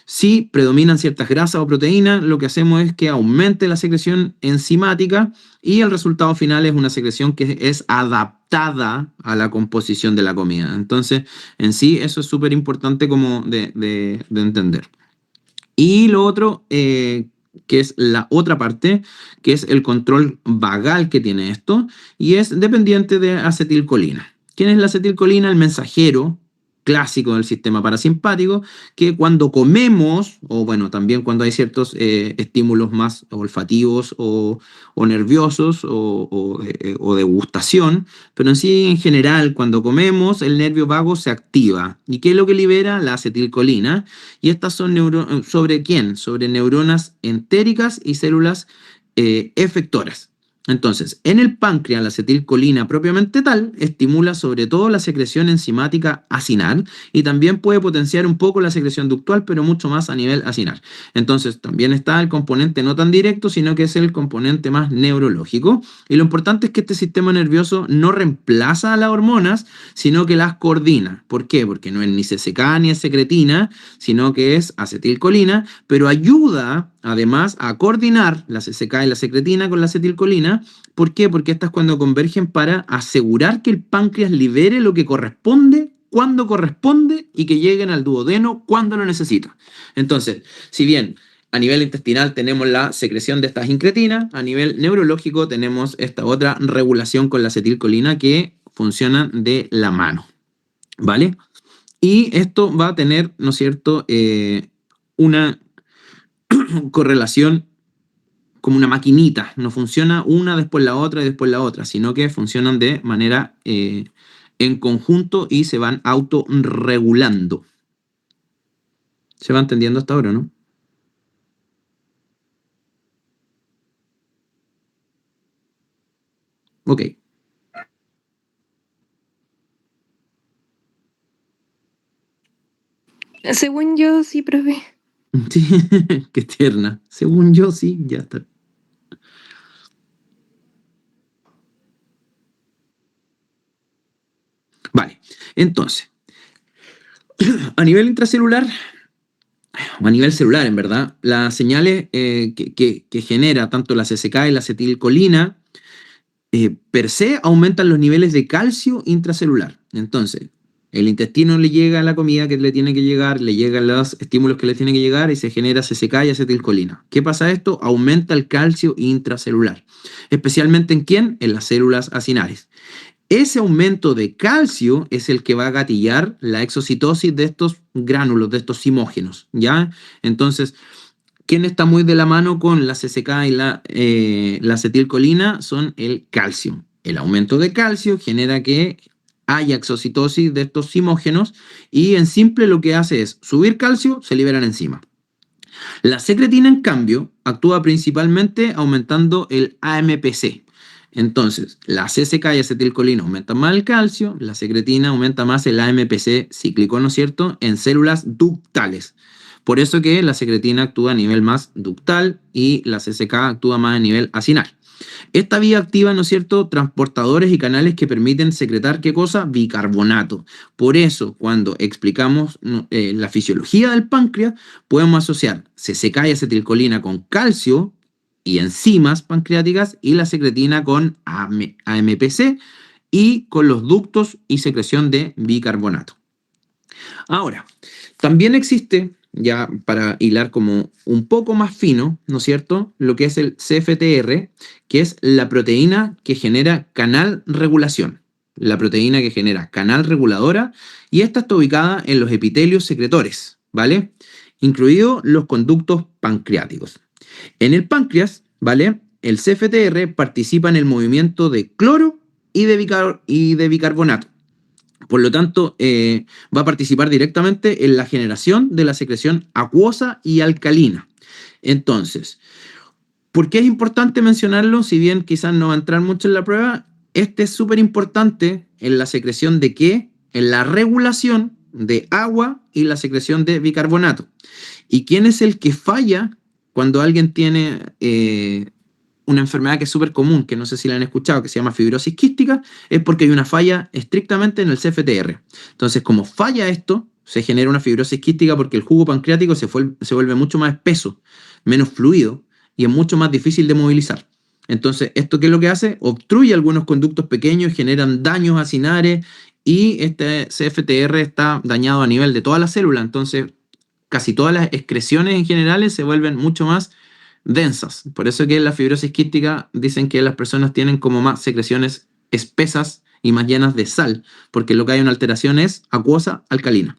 si predominan ciertas grasas o proteínas, lo que hacemos es que aumente la secreción enzimática y el resultado final es una secreción que es adaptada a la composición de la comida. Entonces, en sí, eso es súper importante como de entender. Y lo otro, que es la otra parte, que es el control vagal que tiene esto, y es dependiente de acetilcolina. ¿Quién es la acetilcolina? El mensajero clásico del sistema parasimpático, que cuando comemos, o bueno, también cuando hay ciertos estímulos más olfativos o nerviosos o de gustación, pero en sí, en general, cuando comemos, el nervio vago se activa. ¿Y qué es lo que libera? La acetilcolina. Y estas son ¿sobre quién? Sobre neuronas entéricas y células efectoras. Entonces, en el páncreas, la acetilcolina propiamente tal estimula sobre todo la secreción enzimática acinar y también puede potenciar un poco la secreción ductual, pero mucho más a nivel acinar. Entonces, también está el componente no tan directo, sino que es el componente más neurológico. Y lo importante es que este sistema nervioso no reemplaza a las hormonas, sino que las coordina. ¿Por qué? Porque no es ni CCK ni es secretina, sino que es acetilcolina, pero ayuda además a coordinar la CCK y la secretina con la acetilcolina. ¿Por qué? Porque estas cuando convergen para asegurar que el páncreas libere lo que corresponde, cuando corresponde y que lleguen al duodeno cuando lo necesita. Entonces, si bien a nivel intestinal tenemos la secreción de estas incretinas, a nivel neurológico tenemos esta otra regulación con la acetilcolina que funcionan de la mano, ¿vale? Y esto va a tener, ¿no es cierto?, una correlación como una maquinita, no funciona una después la otra y después la otra, sino que funcionan de manera en conjunto y se van autorregulando. ¿Se va entendiendo hasta ahora, no? Ok. Según yo, sí, profe. Sí, qué tierna. Según yo, sí, ya está. Vale, entonces, a nivel intracelular, o a nivel celular, en verdad, las señales que genera tanto la CCK y la acetilcolina per se aumentan los niveles de calcio intracelular. Entonces, el intestino le llega la comida que le tiene que llegar, le llegan los estímulos que le tienen que llegar y se genera CCK y acetilcolina. ¿Qué pasa esto? Aumenta el calcio intracelular. ¿Especialmente en quién? En las células acinares. Ese aumento de calcio es el que va a gatillar la exocitosis de estos gránulos, de estos simógenos, ¿ya? Entonces, ¿quién está muy de la mano con la CCK y la acetilcolina? Son el calcio. El aumento de calcio genera que haya exocitosis de estos simógenos y en simple lo que hace es subir calcio, se liberan enzimas. La secretina, en cambio, actúa principalmente aumentando el AMPC. Entonces, la CCK y acetilcolina aumentan más el calcio, la secretina aumenta más el AMPC cíclico, ¿no es cierto?, en células ductales. Por eso que la secretina actúa a nivel más ductal y la CCK actúa más a nivel acinar. Esta vía activa, ¿no es cierto?, transportadores y canales que permiten secretar, ¿qué cosa? Bicarbonato. Por eso, cuando explicamos la fisiología del páncreas, podemos asociar CCK y acetilcolina con calcio y enzimas pancreáticas y la secretina con AMPC y con los ductos y secreción de bicarbonato. Ahora, también existe, ya para hilar como un poco más fino, ¿no es cierto?, lo que es el CFTR, que es la proteína que genera canal regulación. La proteína que genera canal reguladora, y esta está ubicada en los epitelios secretores, ¿vale? Incluidos los conductos pancreáticos. En el páncreas, ¿vale?, el CFTR participa en el movimiento de cloro y de bicarbonato. Por lo tanto, va a participar directamente en la generación de la secreción acuosa y alcalina. Entonces, ¿por qué es importante mencionarlo? Si bien quizás no va a entrar mucho en la prueba, este es súper importante en la secreción de ¿qué? En la regulación de agua y la secreción de bicarbonato. ¿Y quién es el que falla cuando alguien tiene una enfermedad que es súper común, que no sé si la han escuchado, que se llama fibrosis quística? Es porque hay una falla estrictamente en el CFTR. Entonces, como falla esto, se genera una fibrosis quística porque el jugo pancreático se vuelve mucho más espeso, menos fluido y es mucho más difícil de movilizar. Entonces, ¿esto qué es lo que hace? Obstruye algunos conductos pequeños, generan daños acinares y este CFTR está dañado a nivel de toda la célula. Entonces, casi todas las excreciones en general se vuelven mucho más densas. Por eso que en la fibrosis quística dicen que las personas tienen como más secreciones espesas y más llenas de sal, porque lo que hay una alteración es acuosa alcalina.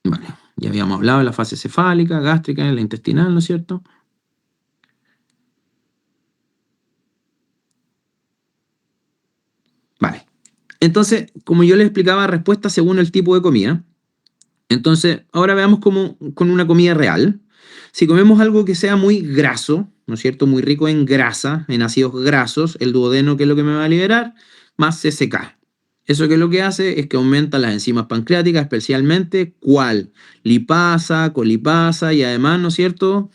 Vale, ya habíamos hablado de la fase cefálica, gástrica, la intestinal, ¿no es cierto? Vale. Entonces, como yo les explicaba, respuesta según el tipo de comida. Entonces, ahora veamos cómo con una comida real. Si comemos algo que sea muy graso, ¿no es cierto? Muy rico en grasa, en ácidos grasos, el duodeno, ¿qué es lo que me va a liberar? Más CCK. Eso que lo que hace es que aumenta las enzimas pancreáticas, especialmente ¿cuál? Lipasa, colipasa y además, ¿no es cierto?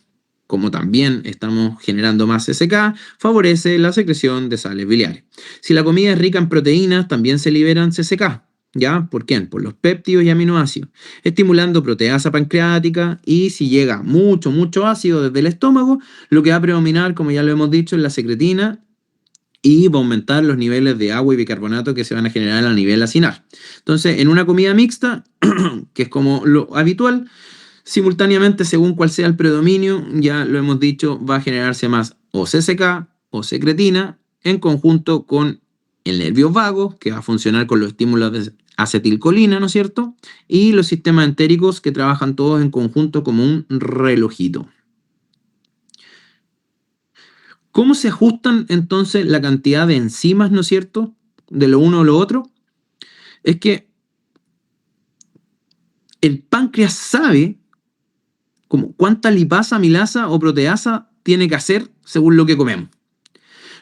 Como también estamos generando más CCK, favorece la secreción de sales biliares. Si la comida es rica en proteínas, también se liberan CCK. ¿Ya? ¿Por quién? Por los péptidos y aminoácidos, estimulando proteasa pancreática, y si llega mucho ácido desde el estómago, lo que va a predominar, como ya lo hemos dicho, es la secretina y va a aumentar los niveles de agua y bicarbonato que se van a generar a nivel acinar. Entonces, en una comida mixta, que es como lo habitual, simultáneamente, según cuál sea el predominio, ya lo hemos dicho, va a generarse más o CCK o secretina en conjunto con el nervio vago, que va a funcionar con los estímulos de acetilcolina, ¿no es cierto? Y los sistemas entéricos, que trabajan todos en conjunto como un relojito. ¿Cómo se ajustan entonces la cantidad de enzimas, ¿no es cierto?, de lo uno o lo otro? Es que el páncreas sabe como cuánta lipasa, amilasa o proteasa tiene que hacer según lo que comemos.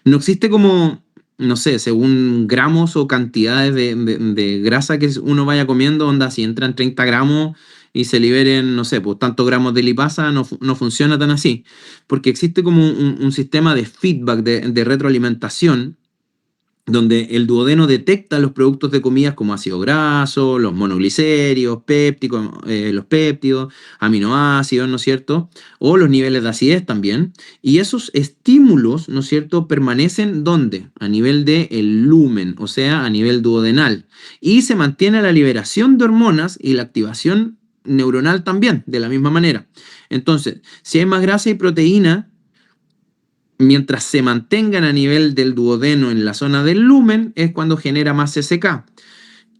No existe como, no sé, según gramos o cantidades de grasa que uno vaya comiendo, onda, si entran 30 gramos y se liberen, no sé, pues tantos gramos de lipasa, no funciona tan así, porque existe como un sistema de feedback, de retroalimentación, donde el duodeno detecta los productos de comidas como ácido graso, los monoglicéridos, pépticos, los péptidos, aminoácidos, ¿no es cierto? O los niveles de acidez también. Y esos estímulos, ¿no es cierto?, permanecen ¿dónde? A nivel del lumen, o sea, a nivel duodenal. Y se mantiene la liberación de hormonas y la activación neuronal también, de la misma manera. Entonces, si hay más grasa y proteína, mientras se mantengan a nivel del duodeno en la zona del lumen, es cuando genera más CCK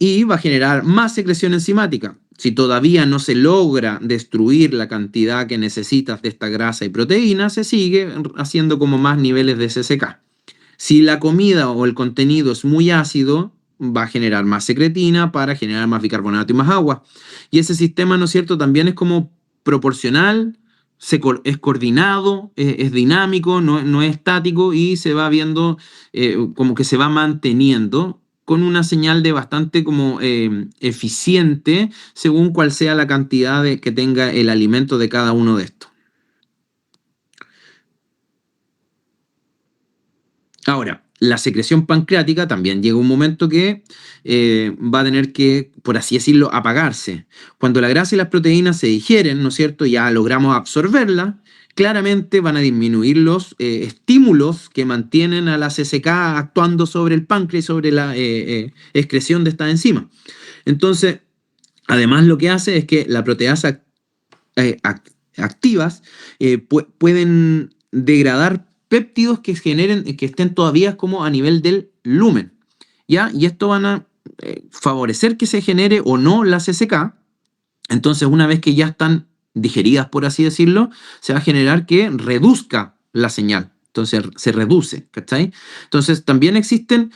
y va a generar más secreción enzimática. Si todavía no se logra destruir la cantidad que necesitas de esta grasa y proteína, se sigue haciendo como más niveles de CCK. Si la comida o el contenido es muy ácido, va a generar más secretina para generar más bicarbonato y más agua. Y ese sistema, ¿no es cierto?, también es como proporcional, es coordinado, es dinámico, no es estático, y se va viendo como que se va manteniendo con una señal de bastante como eficiente según cuál sea la cantidad que tenga el alimento de cada uno de estos. Ahora, la secreción pancreática también llega un momento que va a tener que, por así decirlo, apagarse. Cuando la grasa y las proteínas se digieren, ¿no es cierto?, ya logramos absorberla, claramente van a disminuir los estímulos que mantienen a la CCK actuando sobre el páncreas y sobre la excreción de esta enzima. Entonces, además lo que hace es que la proteasa activas pueden degradar péptidos que estén todavía como a nivel del lumen, ¿ya? Y esto van a favorecer que se genere o no la CCK. Entonces, una vez que ya están digeridas, por así decirlo, se va a generar que reduzca la señal. Entonces, se reduce, ¿cachai? Entonces, también existen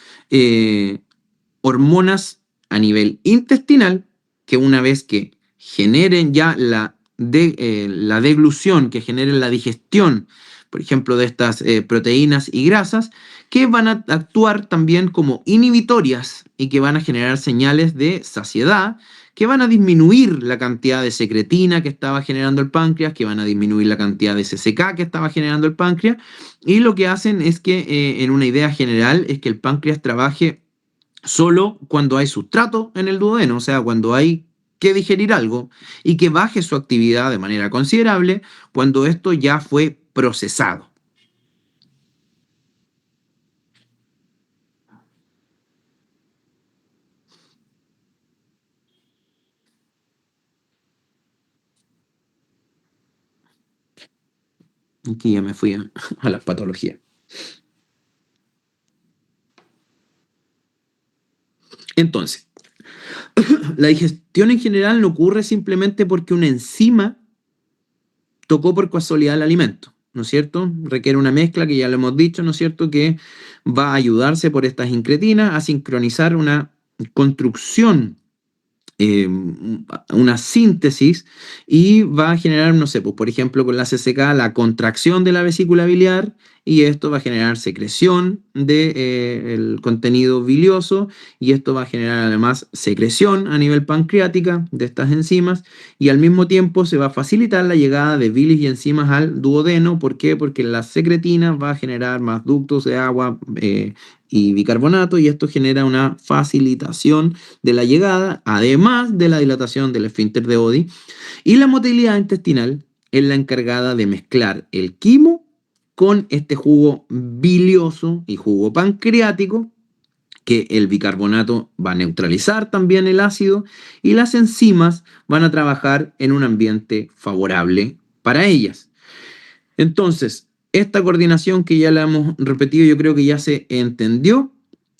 hormonas a nivel intestinal que, una vez que generen ya la deglución, que generen la digestión, por ejemplo, de estas proteínas y grasas, que van a actuar también como inhibitorias y que van a generar señales de saciedad, que van a disminuir la cantidad de secretina que estaba generando el páncreas, que van a disminuir la cantidad de CCK que estaba generando el páncreas, y lo que hacen es que, en una idea general, es que el páncreas trabaje solo cuando hay sustrato en el duodeno, o sea, cuando hay que digerir algo, y que baje su actividad de manera considerable cuando esto ya fue procesado. Aquí ya me fui a las patologías. Entonces, la digestión en general no ocurre simplemente porque una enzima tocó por casualidad el alimento, ¿no es cierto? Requiere una mezcla que ya lo hemos dicho, ¿no es cierto? Que va a ayudarse por estas incretinas a sincronizar una construcción, una síntesis, y va a generar, no sé, pues por ejemplo con la CCK, la contracción de la vesícula biliar, y esto va a generar secreción del contenido bilioso, y esto va a generar además secreción a nivel pancreática de estas enzimas, y al mismo tiempo se va a facilitar la llegada de bilis y enzimas al duodeno. ¿Por qué? Porque la secretina va a generar más ductos de agua y bicarbonato, y esto genera una facilitación de la llegada, además de la dilatación del esfínter de Oddi. Y la motilidad intestinal es la encargada de mezclar el quimo con este jugo bilioso y jugo pancreático, que el bicarbonato va a neutralizar también el ácido, y las enzimas van a trabajar en un ambiente favorable para ellas. Entonces, esta coordinación que ya la hemos repetido, yo creo que ya se entendió,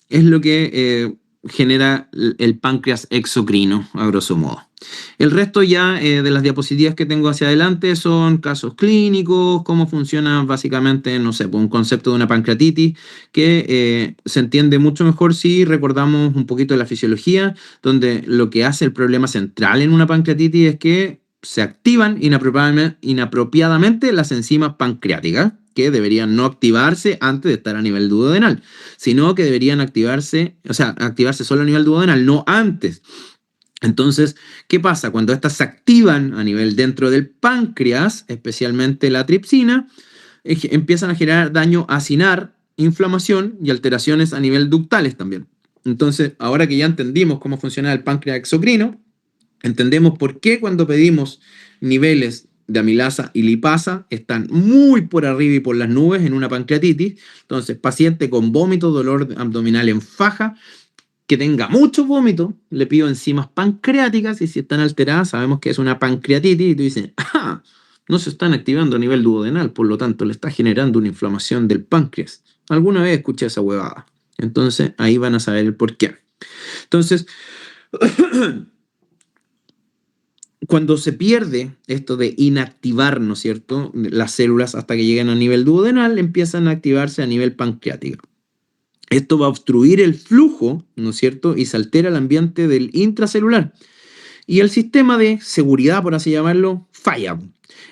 es lo que genera el páncreas exocrino, a grosso modo. El resto ya de las diapositivas que tengo hacia adelante son casos clínicos, cómo funciona básicamente, no sé, un concepto de una pancreatitis que se entiende mucho mejor si recordamos un poquito de la fisiología, donde lo que hace el problema central en una pancreatitis es que se activan inapropiadamente las enzimas pancreáticas, que deberían no activarse antes de estar a nivel duodenal, sino que deberían activarse solo a nivel duodenal, no antes. Entonces, ¿qué pasa? Cuando estas se activan a nivel dentro del páncreas, especialmente la tripsina, empiezan a generar daño acinar, inflamación y alteraciones a nivel ductales también. Entonces, ahora que ya entendimos cómo funciona el páncreas exocrino, entendemos por qué cuando pedimos niveles de amilasa y lipasa están muy por arriba y por las nubes en una pancreatitis. Entonces, paciente con vómito, dolor abdominal en faja, que tenga mucho vómito, le pido enzimas pancreáticas, y si están alteradas sabemos que es una pancreatitis, y tú dices, ¡ah! No se están activando a nivel duodenal, por lo tanto le está generando una inflamación del páncreas. Alguna vez escuché esa huevada. Entonces, ahí van a saber el por qué. Entonces, cuando se pierde esto de inactivar, ¿no es cierto?, las células hasta que lleguen a nivel duodenal, empiezan a activarse a nivel pancreático. Esto va a obstruir el flujo, ¿no es cierto?, y se altera el ambiente del intracelular. Y el sistema de seguridad, por así llamarlo, falla.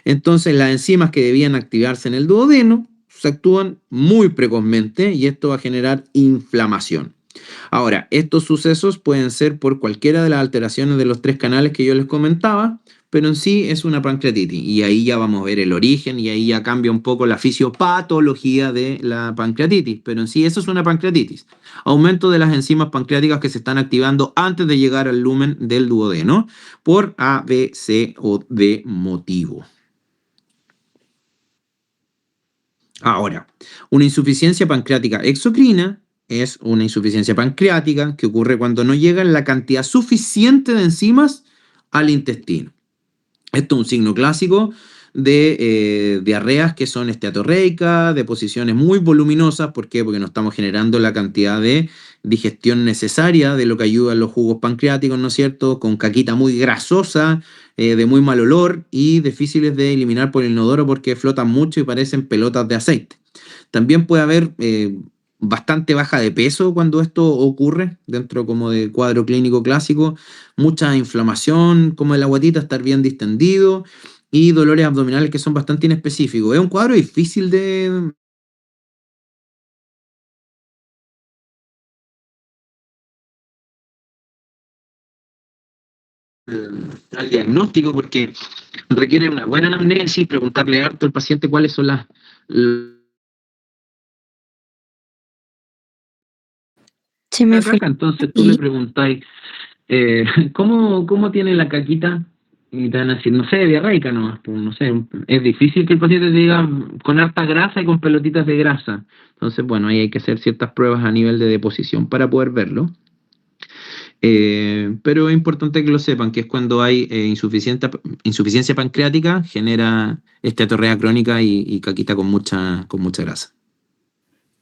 Entonces las enzimas que debían activarse en el duodeno se actúan muy precozmente, y esto va a generar inflamación. Ahora, estos sucesos pueden ser por cualquiera de las alteraciones de los 3 canales que yo les comentaba, pero en sí es una pancreatitis, y ahí ya vamos a ver el origen, y ahí ya cambia un poco la fisiopatología de la pancreatitis, pero en sí eso es una pancreatitis. Aumento de las enzimas pancreáticas que se están activando antes de llegar al lumen del duodeno por A, B, C o D motivo. Ahora, una insuficiencia pancreática exocrina es una insuficiencia pancreática que ocurre cuando no llega la cantidad suficiente de enzimas al intestino. Esto es un signo clásico de diarreas que son esteatorreicas, de posiciones muy voluminosas. ¿Por qué? Porque no estamos generando la cantidad de digestión necesaria de lo que ayudan los jugos pancreáticos, ¿no es cierto? Con caquita muy grasosa, de muy mal olor y difíciles de eliminar por el inodoro porque flotan mucho y parecen pelotas de aceite. También puede haber bastante baja de peso cuando esto ocurre, dentro como de cuadro clínico clásico, mucha inflamación, como de la guatita, estar bien distendido, y dolores abdominales que son bastante inespecíficos. Es un cuadro difícil de... al diagnóstico, porque requiere una buena anamnesis, preguntarle harto al paciente cuáles son las... Se me fue. caca. Entonces tú le preguntáis, ¿cómo tiene la caquita? Y te van a decir, no sé, diarreica nomás, pues, no sé. Es difícil que el paciente te diga con harta grasa y con pelotitas de grasa. Entonces, bueno, ahí hay que hacer ciertas pruebas a nivel de deposición para poder verlo. Pero es importante que lo sepan, que es cuando hay insuficiencia pancreática, genera esteatorrea crónica y caquita con mucha grasa.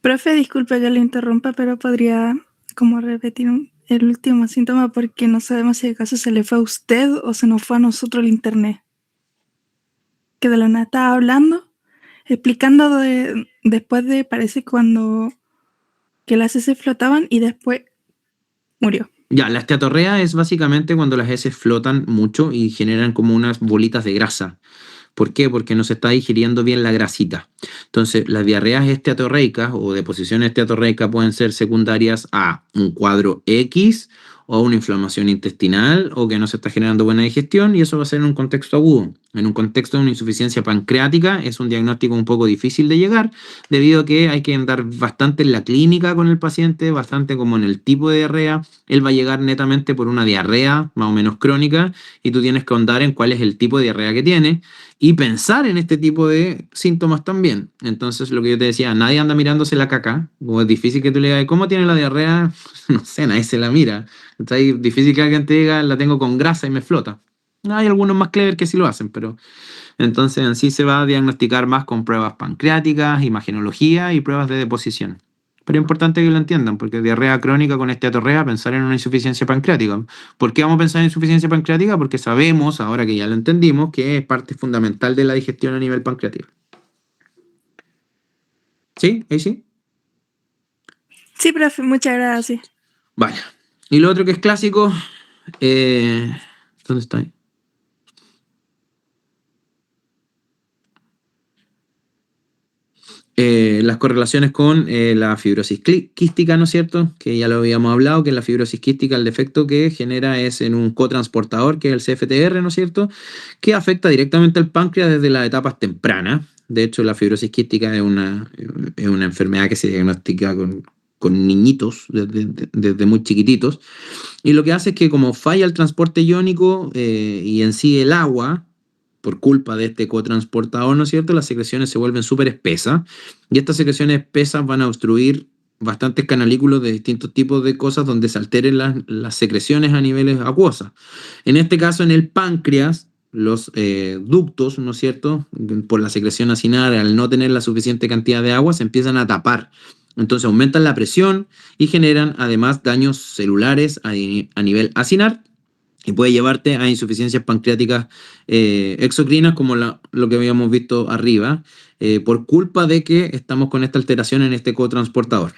Profe, disculpe que le interrumpa, pero podría como repetir el último síntoma porque no sabemos si acaso se le fue a usted o se nos fue a nosotros el internet. Que de la nada estaba hablando, explicando después de, parece cuando que las heces flotaban y después murió. Ya, la esteatorrea es básicamente cuando las heces flotan mucho y generan como unas bolitas de grasa. ¿Por qué? Porque no se está digiriendo bien la grasita. Entonces, las diarreas esteatorreicas o deposiciones esteatorreicas pueden ser secundarias a un cuadro X o una inflamación intestinal o que no se está generando buena digestión, y eso va a ser en un contexto agudo. En un contexto de una insuficiencia pancreática es un diagnóstico un poco difícil de llegar debido a que hay que andar bastante en la clínica con el paciente, bastante como en el tipo de diarrea. Él va a llegar netamente por una diarrea más o menos crónica y tú tienes que ahondar en cuál es el tipo de diarrea que tiene y pensar en este tipo de síntomas también. Entonces, lo que yo te decía, nadie anda mirándose la caca, o es difícil que tú le digas, ¿cómo tiene la diarrea? No sé, nadie se la mira. Está ahí difícil que alguien te diga, la tengo con grasa y me flota. Hay algunos más clever que sí lo hacen, pero entonces en sí se va a diagnosticar más con pruebas pancreáticas, imagenología y pruebas de deposición. Pero es importante que lo entiendan, porque diarrea crónica con esteatorrea, pensar en una insuficiencia pancreática. ¿Por qué vamos a pensar en insuficiencia pancreática? Porque sabemos, ahora que ya lo entendimos, que es parte fundamental de la digestión a nivel pancreático. ¿Sí? ¿Ahí sí? Sí, profe, muchas gracias. Vale. Y lo otro que es clásico, ¿dónde está ahí? Las correlaciones con la fibrosis quística, ¿no es cierto? Que ya lo habíamos hablado, que la fibrosis quística, el defecto que genera es en un cotransportador, que es el CFTR, ¿no es cierto? Que afecta directamente al páncreas desde las etapas tempranas. De hecho, la fibrosis quística es una enfermedad que se diagnostica con niñitos desde muy chiquititos. Y lo que hace es que como falla el transporte iónico y en sí el agua, por culpa de este cotransportador, ¿no es cierto? Las secreciones se vuelven súper espesas y estas secreciones espesas van a obstruir bastantes canalículos de distintos tipos de cosas donde se alteren las secreciones a niveles acuosas. En este caso, en el páncreas, los ductos, ¿no es cierto? Por la secreción acinar, al no tener la suficiente cantidad de agua, se empiezan a tapar. Entonces aumentan la presión y generan además daños celulares a nivel acinar y puede llevarte a insuficiencias pancreáticas exocrinas como lo que habíamos visto arriba, por culpa de que estamos con esta alteración en este cotransportador.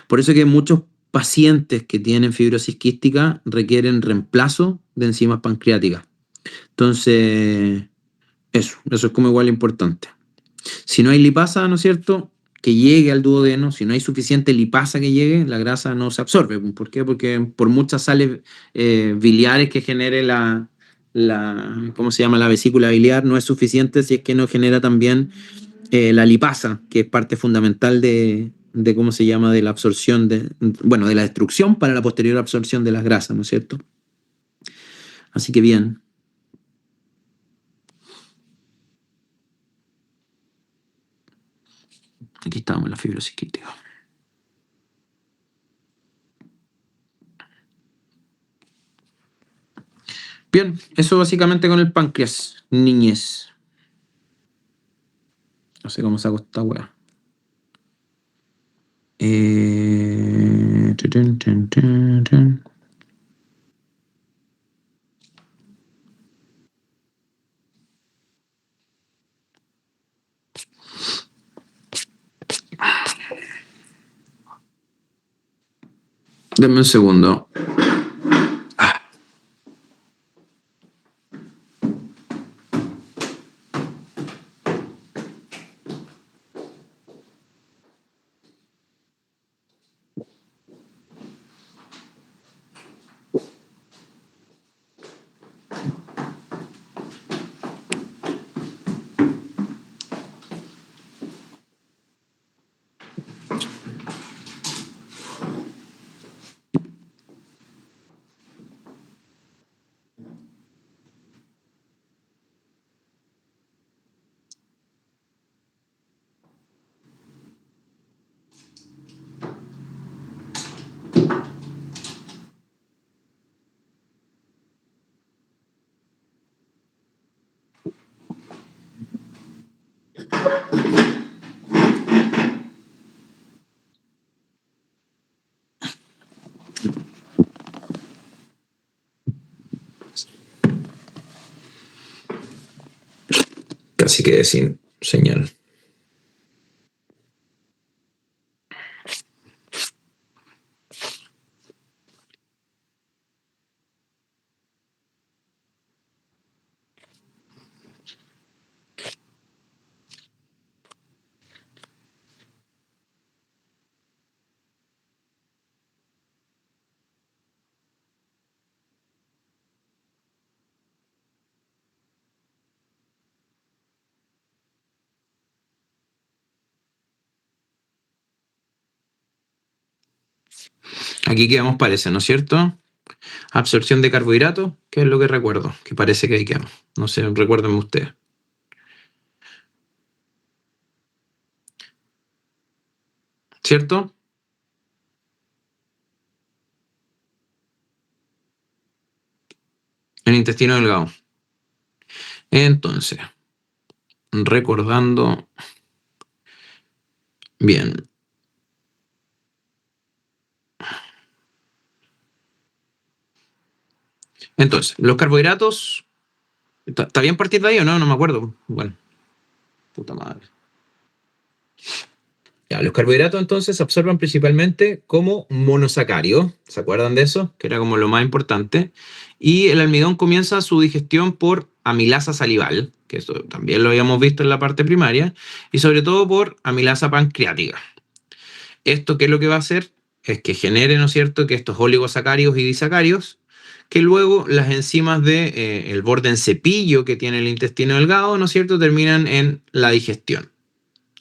Por eso que muchos pacientes que tienen fibrosis quística requieren reemplazo de enzimas pancreáticas. Entonces, eso es como igual importante. Si no hay lipasa, ¿no es cierto?, que llegue al duodeno, si no hay suficiente lipasa que llegue, la grasa no se absorbe. ¿Por qué? Porque por muchas sales biliares que genere ¿cómo se llama? La vesícula biliar, no es suficiente si es que no genera también la lipasa, que es parte fundamental de ¿cómo se llama? De la absorción, bueno, de la destrucción para la posterior absorción de las grasas, ¿no es cierto? Así que bien. Aquí estamos en la fibrosis quística. Bien, eso básicamente con el páncreas, niñez. No sé cómo saco esta weá. Tutun, tun, tun, tun. Dame un segundo. Casi quedé sin señal. Aquí quedamos, parece, ¿no es cierto? Absorción de carbohidratos, que es lo que recuerdo, que parece que ahí quedamos. No sé, recuérdenme ustedes. ¿Cierto? En el intestino delgado. Entonces, recordando bien. Entonces, los carbohidratos. ¿Está bien partir de ahí o no? No me acuerdo. Bueno, puta madre. Ya, los carbohidratos entonces se absorben principalmente como monosacarios. ¿Se acuerdan de eso? Que era como lo más importante. Y el almidón comienza su digestión por amilasa salival, que eso también lo habíamos visto en la parte primaria, y sobre todo por amilasa pancreática. ¿Esto qué es lo que va a hacer? Es que genere, ¿no es cierto?, que estos oligosacáridos y disacáridos, que luego las enzimas de el borde en cepillo que tiene el intestino delgado, ¿no es cierto?, terminan en la digestión.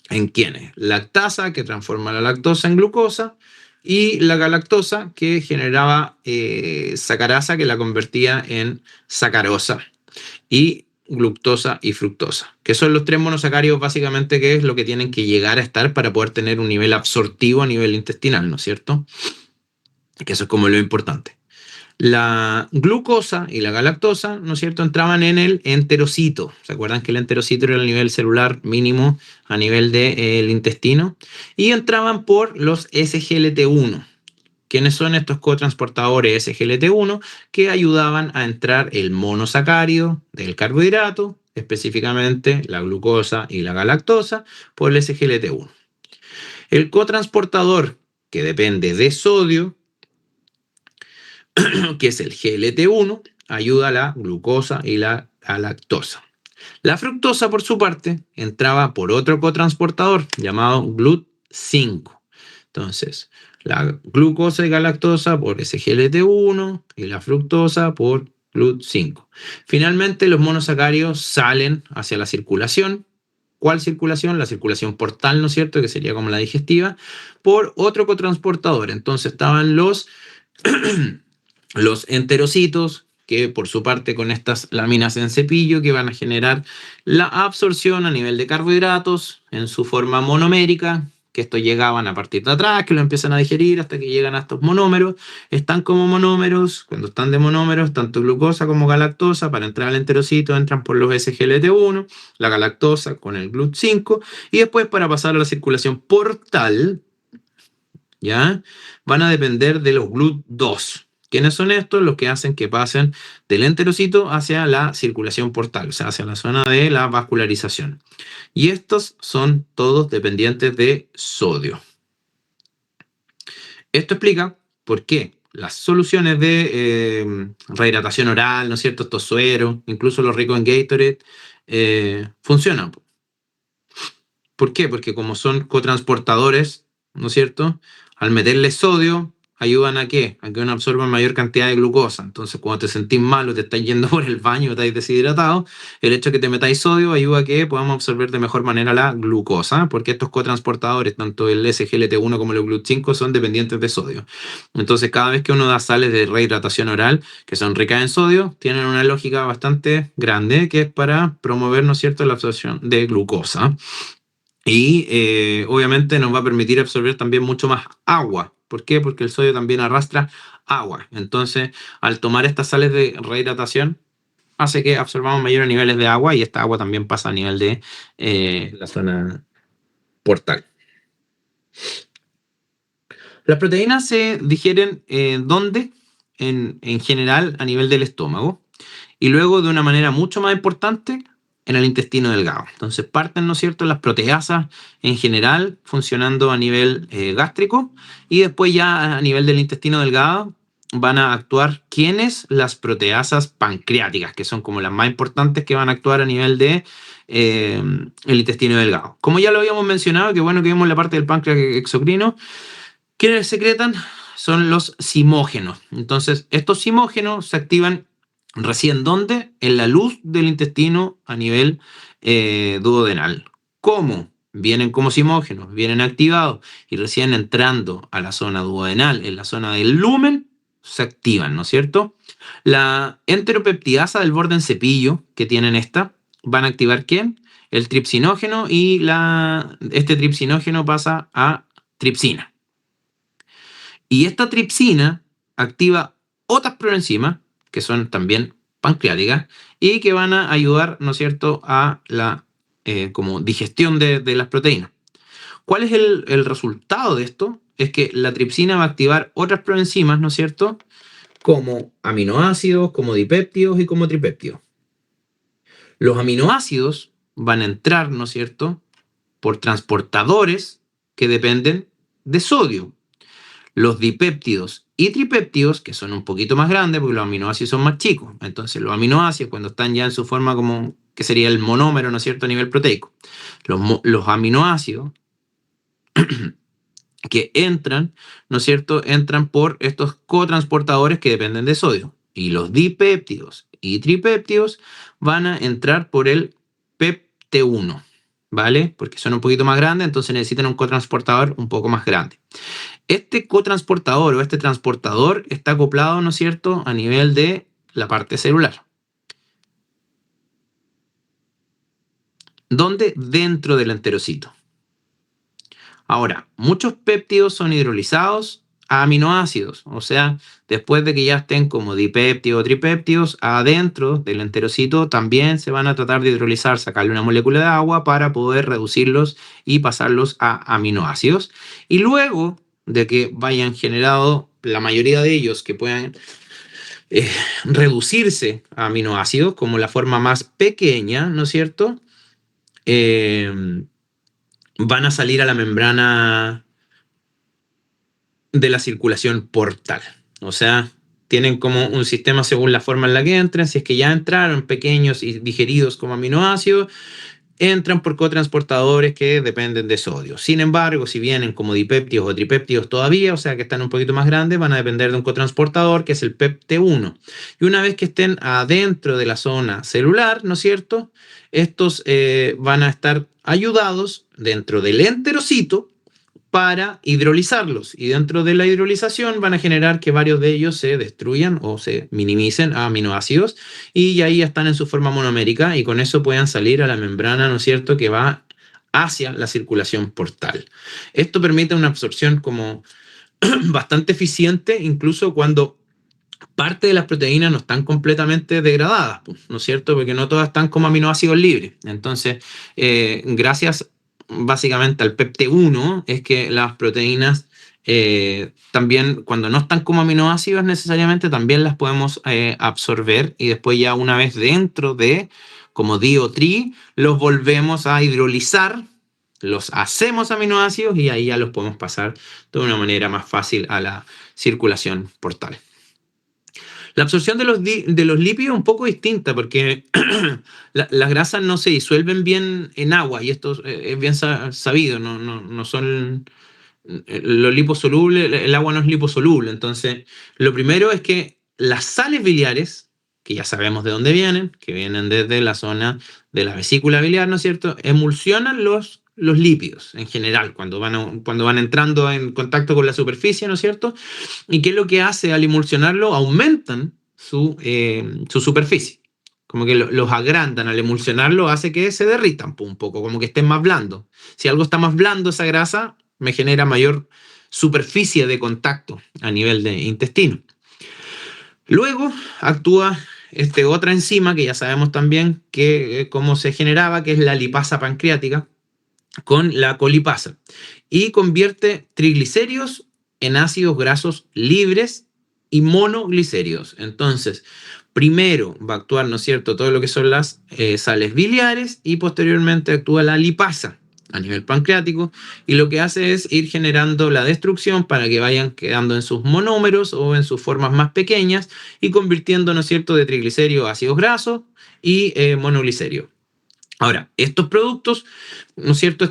¿En quiénes? Lactasa, que transforma la lactosa en glucosa, y la galactosa, que generaba sacarasa, que la convertía en sacarosa, y glucosa y fructosa, que son los tres monosacáridos básicamente, que es lo que tienen que llegar a estar para poder tener un nivel absortivo a nivel intestinal, ¿no es cierto? Que eso es como lo importante. La glucosa y la galactosa, ¿no es cierto?, entraban en el enterocito. ¿Se acuerdan que el enterocito era el nivel celular mínimo a nivel del intestino? Y entraban por los SGLT1. ¿Quiénes son estos cotransportadores SGLT1? Que ayudaban a entrar el monosacárido del carbohidrato, específicamente la glucosa y la galactosa, por el SGLT1. El cotransportador que depende de sodio, que es el GLT1, ayuda a la glucosa y la galactosa. La fructosa, por su parte, entraba por otro cotransportador llamado GLUT5. Entonces, la glucosa y galactosa por SGLT1 y la fructosa por GLUT5. Finalmente, los monosacáridos salen hacia la circulación. ¿Cuál circulación? La circulación portal, ¿no es cierto?, que sería como la digestiva, por otro cotransportador. Entonces estaban los enterocitos, que por su parte con estas láminas en cepillo que van a generar la absorción a nivel de carbohidratos en su forma monomérica, que estos llegaban a partir de atrás, que lo empiezan a digerir hasta que llegan a estos monómeros. Están como monómeros, cuando están de monómeros, tanto glucosa como galactosa, para entrar al enterocito entran por los SGLT1, la galactosa con el GLUT5, y después para pasar a la circulación portal, ¿ya?, van a depender de los GLUT2. ¿Quiénes son estos? Los que hacen que pasen del enterocito hacia la circulación portal, o sea, hacia la zona de la vascularización. Y estos son todos dependientes de sodio. Esto explica por qué las soluciones de rehidratación oral, ¿no es cierto?, estos sueros, incluso los ricos en Gatorade, funcionan. ¿Por qué? Porque como son cotransportadores, ¿no es cierto?, al meterle sodio, ayudan a ¿qué? A que uno absorba mayor cantidad de glucosa. Entonces, cuando te sentís mal o te estás yendo por el baño o estás deshidratado, el hecho de que te metáis sodio ayuda a que podamos absorber de mejor manera la glucosa, porque estos cotransportadores, tanto el SGLT1 como el GLUT5, son dependientes de sodio. Entonces, cada vez que uno da sales de rehidratación oral, que son ricas en sodio, tienen una lógica bastante grande, que es para promover, ¿no es cierto?, la absorción de glucosa. Y obviamente nos va a permitir absorber también mucho más agua. ¿Por qué? Porque el sodio también arrastra agua. Entonces, al tomar estas sales de rehidratación, hace que absorbamos mayores niveles de agua y esta agua también pasa a nivel de la zona portal. Las proteínas se digieren ¿dónde? En general a nivel del estómago y luego de una manera mucho más importante en el intestino delgado. Entonces parten, ¿no es cierto?, las proteasas en general funcionando a nivel gástrico y después ya a nivel del intestino delgado van a actuar ¿quiénes? Las proteasas pancreáticas, que son como las más importantes que van a actuar a nivel de el intestino delgado. Como ya lo habíamos mencionado, que bueno que vimos la parte del páncreas exocrino, ¿quiénes secretan? Son los simógenos. Entonces, estos simógenos se activan recién ¿dónde? En la luz del intestino a nivel duodenal. ¿Cómo? Vienen como simógenos, vienen activados y recién entrando a la zona duodenal, en la zona del lumen, se activan, ¿no es cierto? La enteropeptidasa del borde en cepillo que tienen van a activar ¿quién? El tripsinógeno y este tripsinógeno pasa a tripsina. Y esta tripsina activa otras proenzimas que son también pancreáticas y que van a ayudar, ¿no es cierto?, a la como digestión de las proteínas. ¿Cuál es el resultado de esto? Es que la tripsina va a activar otras proenzimas, ¿no es cierto?, como aminoácidos, como dipéptidos y como tripéptidos. Los aminoácidos van a entrar, ¿no es cierto?, por transportadores que dependen de sodio. Los dipéptidos y tripéptidos, que son un poquito más grandes porque los aminoácidos son más chicos. Entonces los aminoácidos, cuando están ya en su forma como que sería el monómero, ¿no es cierto?, a nivel proteico. Los aminoácidos que entran, ¿no es cierto?, entran por estos cotransportadores que dependen de sodio. Y los dipéptidos y tripéptidos van a entrar por el PEPT1, ¿vale? Porque son un poquito más grandes, entonces necesitan un cotransportador un poco más grande. Este cotransportador o este transportador está acoplado, ¿no es cierto?, a nivel de la parte celular. ¿Dónde? Dentro del enterocito. Ahora, muchos péptidos son hidrolizados a aminoácidos, o sea, después de que ya estén como dipéptidos o tripéptidos, adentro del enterocito también se van a tratar de hidrolizar, sacarle una molécula de agua para poder reducirlos y pasarlos a aminoácidos. Y luego de que vayan generado la mayoría de ellos que puedan reducirse a aminoácidos como la forma más pequeña, ¿no es cierto?, van a salir a la membrana de la circulación portal. O sea, tienen como un sistema según la forma en la que entran. Si es que ya entraron pequeños y digeridos como aminoácidos, entran por cotransportadores que dependen de sodio. Sin embargo, si vienen como dipéptidos o tripéptidos todavía, o sea que están un poquito más grandes, van a depender de un cotransportador que es el PEPT1. Y una vez que estén adentro de la zona celular, ¿no es cierto?, estos van a estar ayudados dentro del enterocito para hidrolizarlos. Y dentro de la hidrolización van a generar que varios de ellos se destruyan o se minimicen a aminoácidos y ahí ya están en su forma monomérica y con eso puedan salir a la membrana, ¿no es cierto?, que va hacia la circulación portal. Esto permite una absorción como bastante eficiente, incluso cuando parte de las proteínas no están completamente degradadas, ¿no es cierto?, porque no todas están como aminoácidos libres. Entonces, gracias básicamente al PEPT1 es que las proteínas también cuando no están como aminoácidos necesariamente también las podemos absorber y después ya una vez dentro de como di o tri los volvemos a hidrolizar, los hacemos aminoácidos y ahí ya los podemos pasar de una manera más fácil a la circulación portal. La absorción de los lípidos es un poco distinta porque las grasas no se disuelven bien en agua y esto es bien sabido, no son los liposolubles, el agua no es liposoluble. Entonces, lo primero es que las sales biliares, que ya sabemos de dónde vienen, que vienen desde la zona de la vesícula biliar, ¿no es cierto?, emulsionan los lípidos en general, cuando van entrando en contacto con la superficie, ¿no es cierto? ¿Y qué es lo que hace al emulsionarlo? Aumentan su superficie. Como que los agrandan al emulsionarlo, hace que se derritan un poco, como que estén más blandos. Si algo está más blando, esa grasa me genera mayor superficie de contacto a nivel de intestino. Luego actúa otra enzima que ya sabemos también que cómo se generaba, que es la lipasa pancreática, con la colipasa, y convierte triglicéridos en ácidos grasos libres y monoglicéridos. Entonces, primero va a actuar, ¿no es cierto?, todo lo que son las sales biliares, y posteriormente actúa la lipasa a nivel pancreático, y lo que hace es ir generando la destrucción para que vayan quedando en sus monómeros o en sus formas más pequeñas y convirtiendo, ¿no es cierto?, de triglicéridos a ácidos grasos y monoglicéridos. Ahora, estos productos, ¿no es cierto?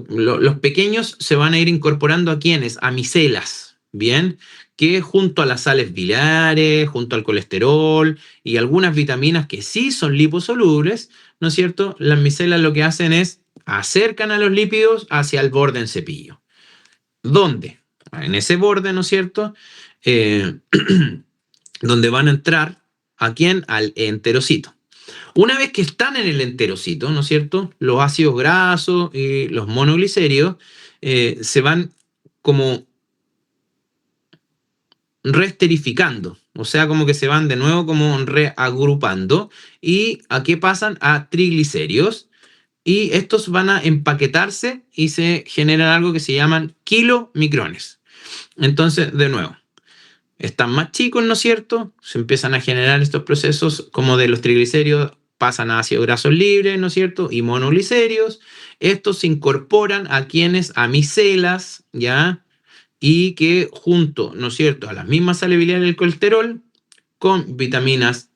Los pequeños se van a ir incorporando a ¿quiénes? A micelas, ¿bien? Que junto a las sales biliares, junto al colesterol y algunas vitaminas que sí son liposolubles, ¿no es cierto? Las micelas lo que hacen es acercan a los lípidos hacia el borde en cepillo. ¿Dónde? En ese borde, ¿no es cierto? Donde van a entrar, ¿a quién? Al enterocito. Una vez que están en el enterocito, ¿no es cierto?, los ácidos grasos y los monoglicéridos se van como reesterificando, o sea, como que se van de nuevo como reagrupando. ¿Y a qué pasan? A triglicéridos. Y estos van a empaquetarse y se generan algo que se llaman kilomicrones. Entonces, de nuevo, están más chicos, ¿no es cierto? Se empiezan a generar estos procesos como de los triglicéridos, pasan a ácidos grasos libres, ¿no es cierto? Y monoglicéridos. Estos se incorporan a quienes, a micelas, ¿ya? Y que junto, ¿no es cierto?, a las mismas sales biliares del colesterol, con vitaminas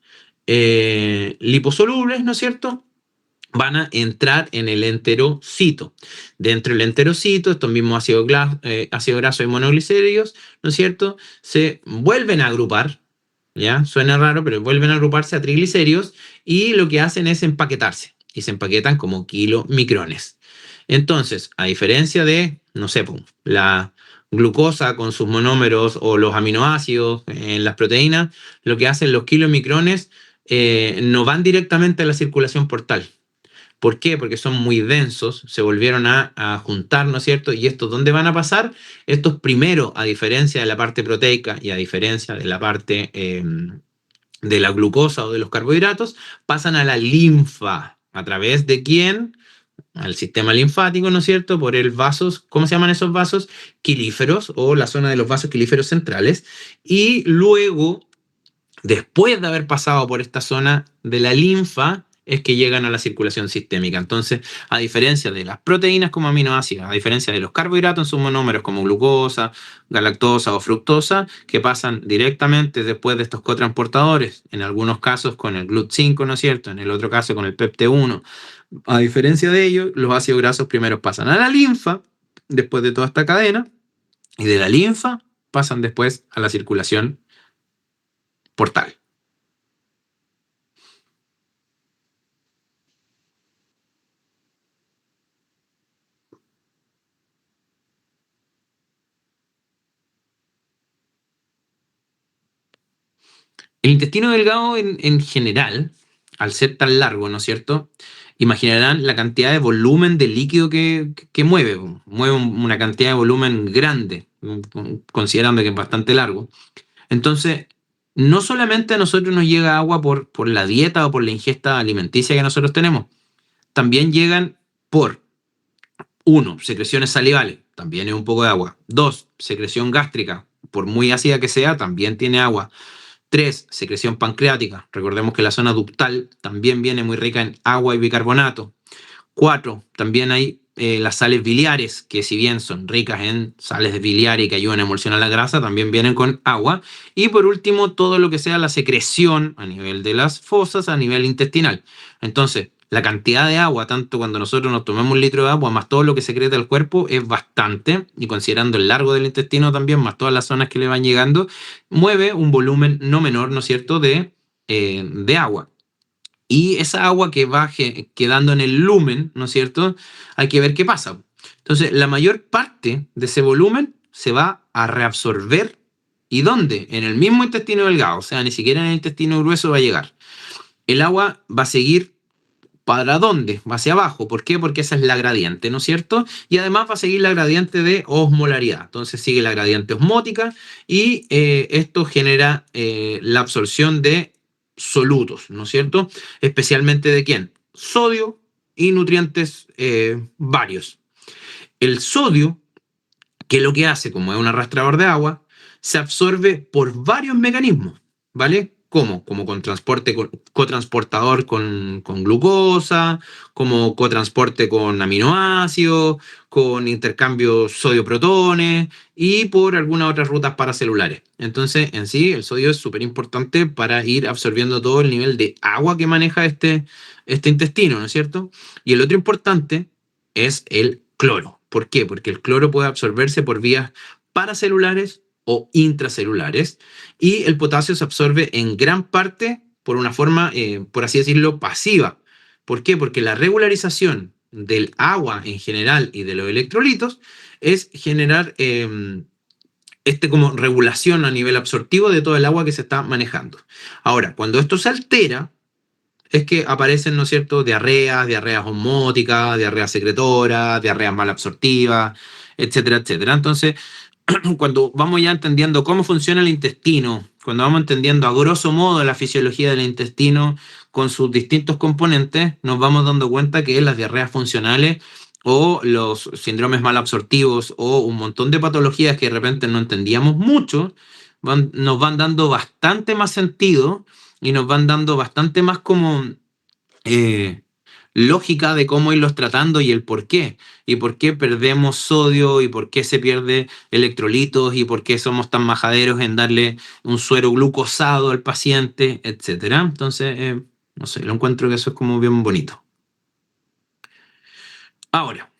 liposolubles, ¿no es cierto?, van a entrar en el enterocito. Dentro del enterocito, estos mismos ácidos grasos y monoglicéridos, ¿no es cierto?, se vuelven a agrupar, ¿ya? Suena raro, pero vuelven a agruparse a triglicéridos, y lo que hacen es empaquetarse, y se empaquetan como kilomicrones. Entonces, a diferencia de, no sé, la glucosa con sus monómeros o los aminoácidos en las proteínas, lo que hacen los kilomicrones no van directamente a la circulación portal. ¿Por qué? Porque son muy densos, se volvieron a juntar, ¿no es cierto? ¿Y estos dónde van a pasar? Estos primero, a diferencia de la parte proteica y a diferencia de la parte de la glucosa o de los carbohidratos, pasan a la linfa. ¿A través de quién? Al sistema linfático, ¿no es cierto? Por el vasos, ¿cómo se llaman esos vasos? Quilíferos, o la zona de los vasos quilíferos centrales. Y luego, después de haber pasado por esta zona de la linfa, es que llegan a la circulación sistémica. Entonces, a diferencia de las proteínas como aminoácidos, a diferencia de los carbohidratos en sus monómeros como glucosa, galactosa o fructosa, que pasan directamente después de estos cotransportadores, en algunos casos con el GLUT5, ¿no es cierto?, en el otro caso con el PEPT1. A diferencia de ellos, los ácidos grasos primero pasan a la linfa, después de toda esta cadena, y de la linfa pasan después a la circulación portal. El intestino delgado en general, al ser tan largo, ¿no es cierto?, imaginarán la cantidad de volumen de líquido que mueve. Mueve una cantidad de volumen grande, considerando que es bastante largo. Entonces, no solamente a nosotros nos llega agua por la dieta o por la ingesta alimenticia que nosotros tenemos, también llegan por, 1, secreciones salivales, también es un poco de agua. 2, secreción gástrica, por muy ácida que sea, también tiene agua. 3, secreción pancreática. Recordemos que la zona ductal también viene muy rica en agua y bicarbonato. 4, también hay las sales biliares, que si bien son ricas en sales biliares y que ayudan a emulsionar la grasa, también vienen con agua. Y por último, todo lo que sea la secreción a nivel de las fosas, a nivel intestinal. Entonces, la cantidad de agua, tanto cuando nosotros nos tomamos 1 litro de agua, más todo lo que secreta el cuerpo, es bastante, y considerando el largo del intestino también, más todas las zonas que le van llegando, mueve un volumen no menor, ¿no es cierto?, de agua. Y esa agua que va quedando en el lumen, ¿no es cierto?, hay que ver qué pasa. Entonces, la mayor parte de ese volumen se va a reabsorber. ¿Y dónde? En el mismo intestino delgado, o sea, ni siquiera en el intestino grueso va a llegar. El agua va a seguir. ¿Para dónde? Va hacia abajo. ¿Por qué? Porque esa es la gradiente, ¿no es cierto? Y además va a seguir la gradiente de osmolaridad. Entonces sigue la gradiente osmótica, y esto genera la absorción de solutos, ¿no es cierto? Especialmente ¿de quién? Sodio y nutrientes varios. El sodio, que es lo que hace, como es un arrastrador de agua, se absorbe por varios mecanismos, ¿vale? ¿Cómo? Como con transporte, cotransportador con glucosa, como cotransporte con aminoácidos, con intercambio sodio-protones y por algunas otras rutas paracelulares. Entonces, en sí, el sodio es súper importante para ir absorbiendo todo el nivel de agua que maneja este intestino, ¿no es cierto? Y el otro importante es el cloro. ¿Por qué? Porque el cloro puede absorberse por vías paracelulares o intracelulares y el potasio se absorbe en gran parte por una forma, por así decirlo, pasiva. ¿Por qué? Porque la regularización del agua en general y de los electrolitos es generar como regulación a nivel absortivo de todo el agua que se está manejando. Ahora, cuando esto se altera, es que aparecen, ¿no es cierto?, diarreas osmóticas, diarreas secretoras, diarreas mal absortivas, etcétera, etcétera. Entonces, cuando vamos ya entendiendo cómo funciona el intestino, cuando vamos entendiendo a grosso modo la fisiología del intestino con sus distintos componentes, nos vamos dando cuenta que las diarreas funcionales o los síndromes mal absortivos o un montón de patologías que de repente no entendíamos mucho, nos van dando bastante más sentido y nos van dando bastante más como lógica de cómo irlos tratando y el por qué perdemos sodio y por qué se pierde electrolitos y por qué somos tan majaderos en darle un suero glucosado al paciente, etcétera. Entonces, no sé, lo encuentro que eso es como bien bonito. Ahora,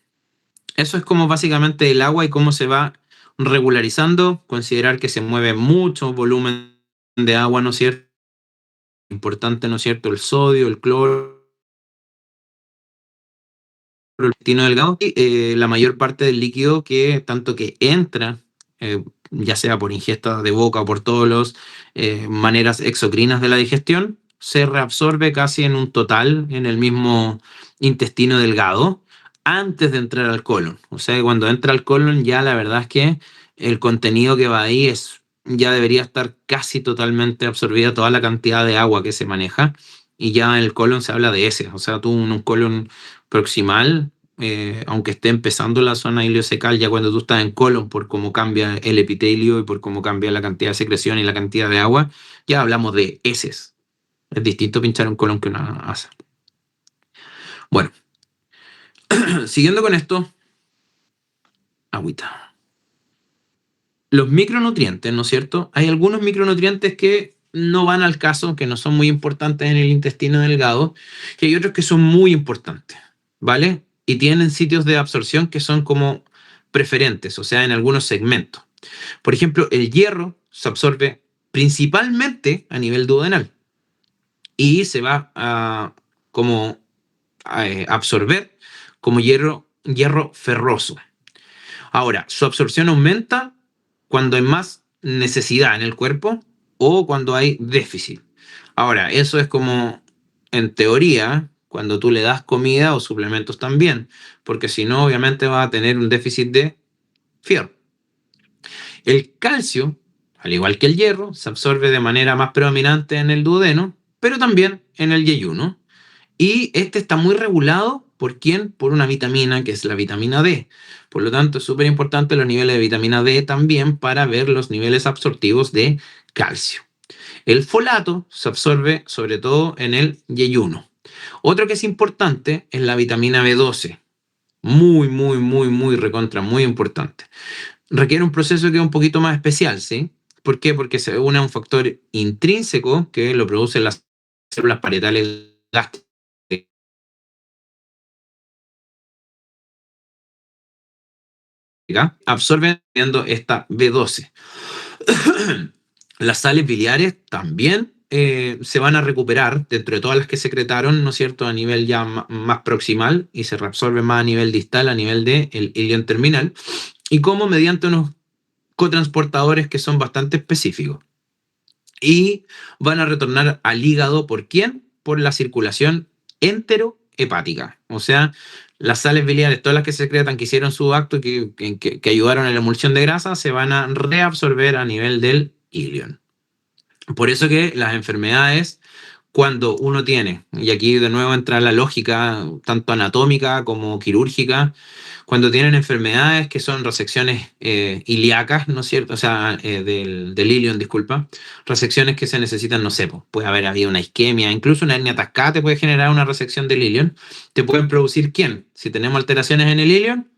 eso es como básicamente el agua y cómo se va regularizando. Considerar que se mueve mucho volumen de agua, ¿no es cierto? Importante, ¿no es cierto? El sodio, el cloro, el intestino delgado y la mayor parte del líquido que tanto que entra, ya sea por ingesta de boca o por todas las maneras exocrinas de la digestión, se reabsorbe casi en un total en el mismo intestino delgado antes de entrar al colon. O sea que cuando entra al colon ya la verdad es que el contenido que va ahí ya debería estar casi totalmente absorbida toda la cantidad de agua que se maneja y ya en el colon se habla de heces. O sea, tú en un colon proximal, aunque esté empezando la zona ileocecal, ya cuando tú estás en colon, por cómo cambia el epitelio y por cómo cambia la cantidad de secreción y la cantidad de agua, ya hablamos de heces. Es distinto pinchar un colon que una asa. Bueno, siguiendo con esto, agüita. Los micronutrientes, ¿no es cierto? Hay algunos micronutrientes que no van al caso, que no son muy importantes en el intestino delgado, y hay otros que son muy importantes, ¿vale? Y tienen sitios de absorción que son como preferentes, o sea, en algunos segmentos. Por ejemplo, el hierro se absorbe principalmente a nivel duodenal y se va a absorber como hierro ferroso. Ahora, su absorción aumenta cuando hay más necesidad en el cuerpo o cuando hay déficit. Ahora, eso es como, en teoría, cuando tú le das comida o suplementos también, porque si no, obviamente va a tener un déficit de fierro. El calcio, al igual que el hierro, se absorbe de manera más predominante en el duodeno, pero también en el yeyuno. Y este está muy regulado, ¿por quién? Por una vitamina que es la vitamina D. Por lo tanto, es súper importante los niveles de vitamina D también para ver los niveles absortivos de calcio. El folato se absorbe sobre todo en el yeyuno. Otro que es importante es la vitamina B12. Muy recontra, muy importante. Requiere un proceso que es un poquito más especial, ¿sí? ¿Por qué? Porque se une a un factor intrínseco que lo producen las células parietales gástricas. Absorben esta B12. Las sales biliares también se van a recuperar dentro de todas las que secretaron, ¿no es cierto?, a nivel ya más proximal y se reabsorben más a nivel distal, a nivel del ilion terminal, y como mediante unos cotransportadores que son bastante específicos. Y van a retornar al hígado, ¿por quién? Por la circulación enterohepática. O sea, las sales biliares, todas las que se secretan, que hicieron su acto, que ayudaron a la emulsión de grasa, se van a reabsorber a nivel del ilion. Por eso que las enfermedades cuando uno tiene, y aquí de nuevo entra la lógica, tanto anatómica como quirúrgica, cuando tienen enfermedades que son resecciones ilíacas, ¿no es cierto? O sea, del ilion, disculpa, resecciones que se necesitan, no sé, pues, puede haber habido una isquemia, incluso una hernia atascada te puede generar una resección del ilion. ¿Te pueden producir quién? Si tenemos alteraciones en el ilion,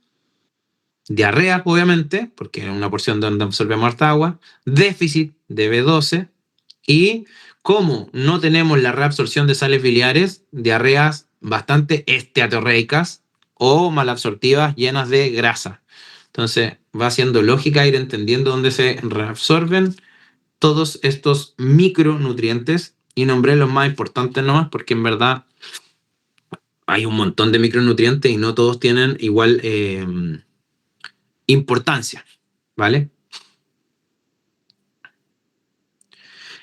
diarrea, obviamente, porque es una porción donde absorbemos harta agua, déficit de B12 y como no tenemos la reabsorción de sales biliares, diarreas bastante esteatorreicas o malabsortivas llenas de grasa. Entonces va siendo lógica ir entendiendo dónde se reabsorben todos estos micronutrientes y nombré los más importantes nomás porque en verdad hay un montón de micronutrientes y no todos tienen igual importancia, ¿vale?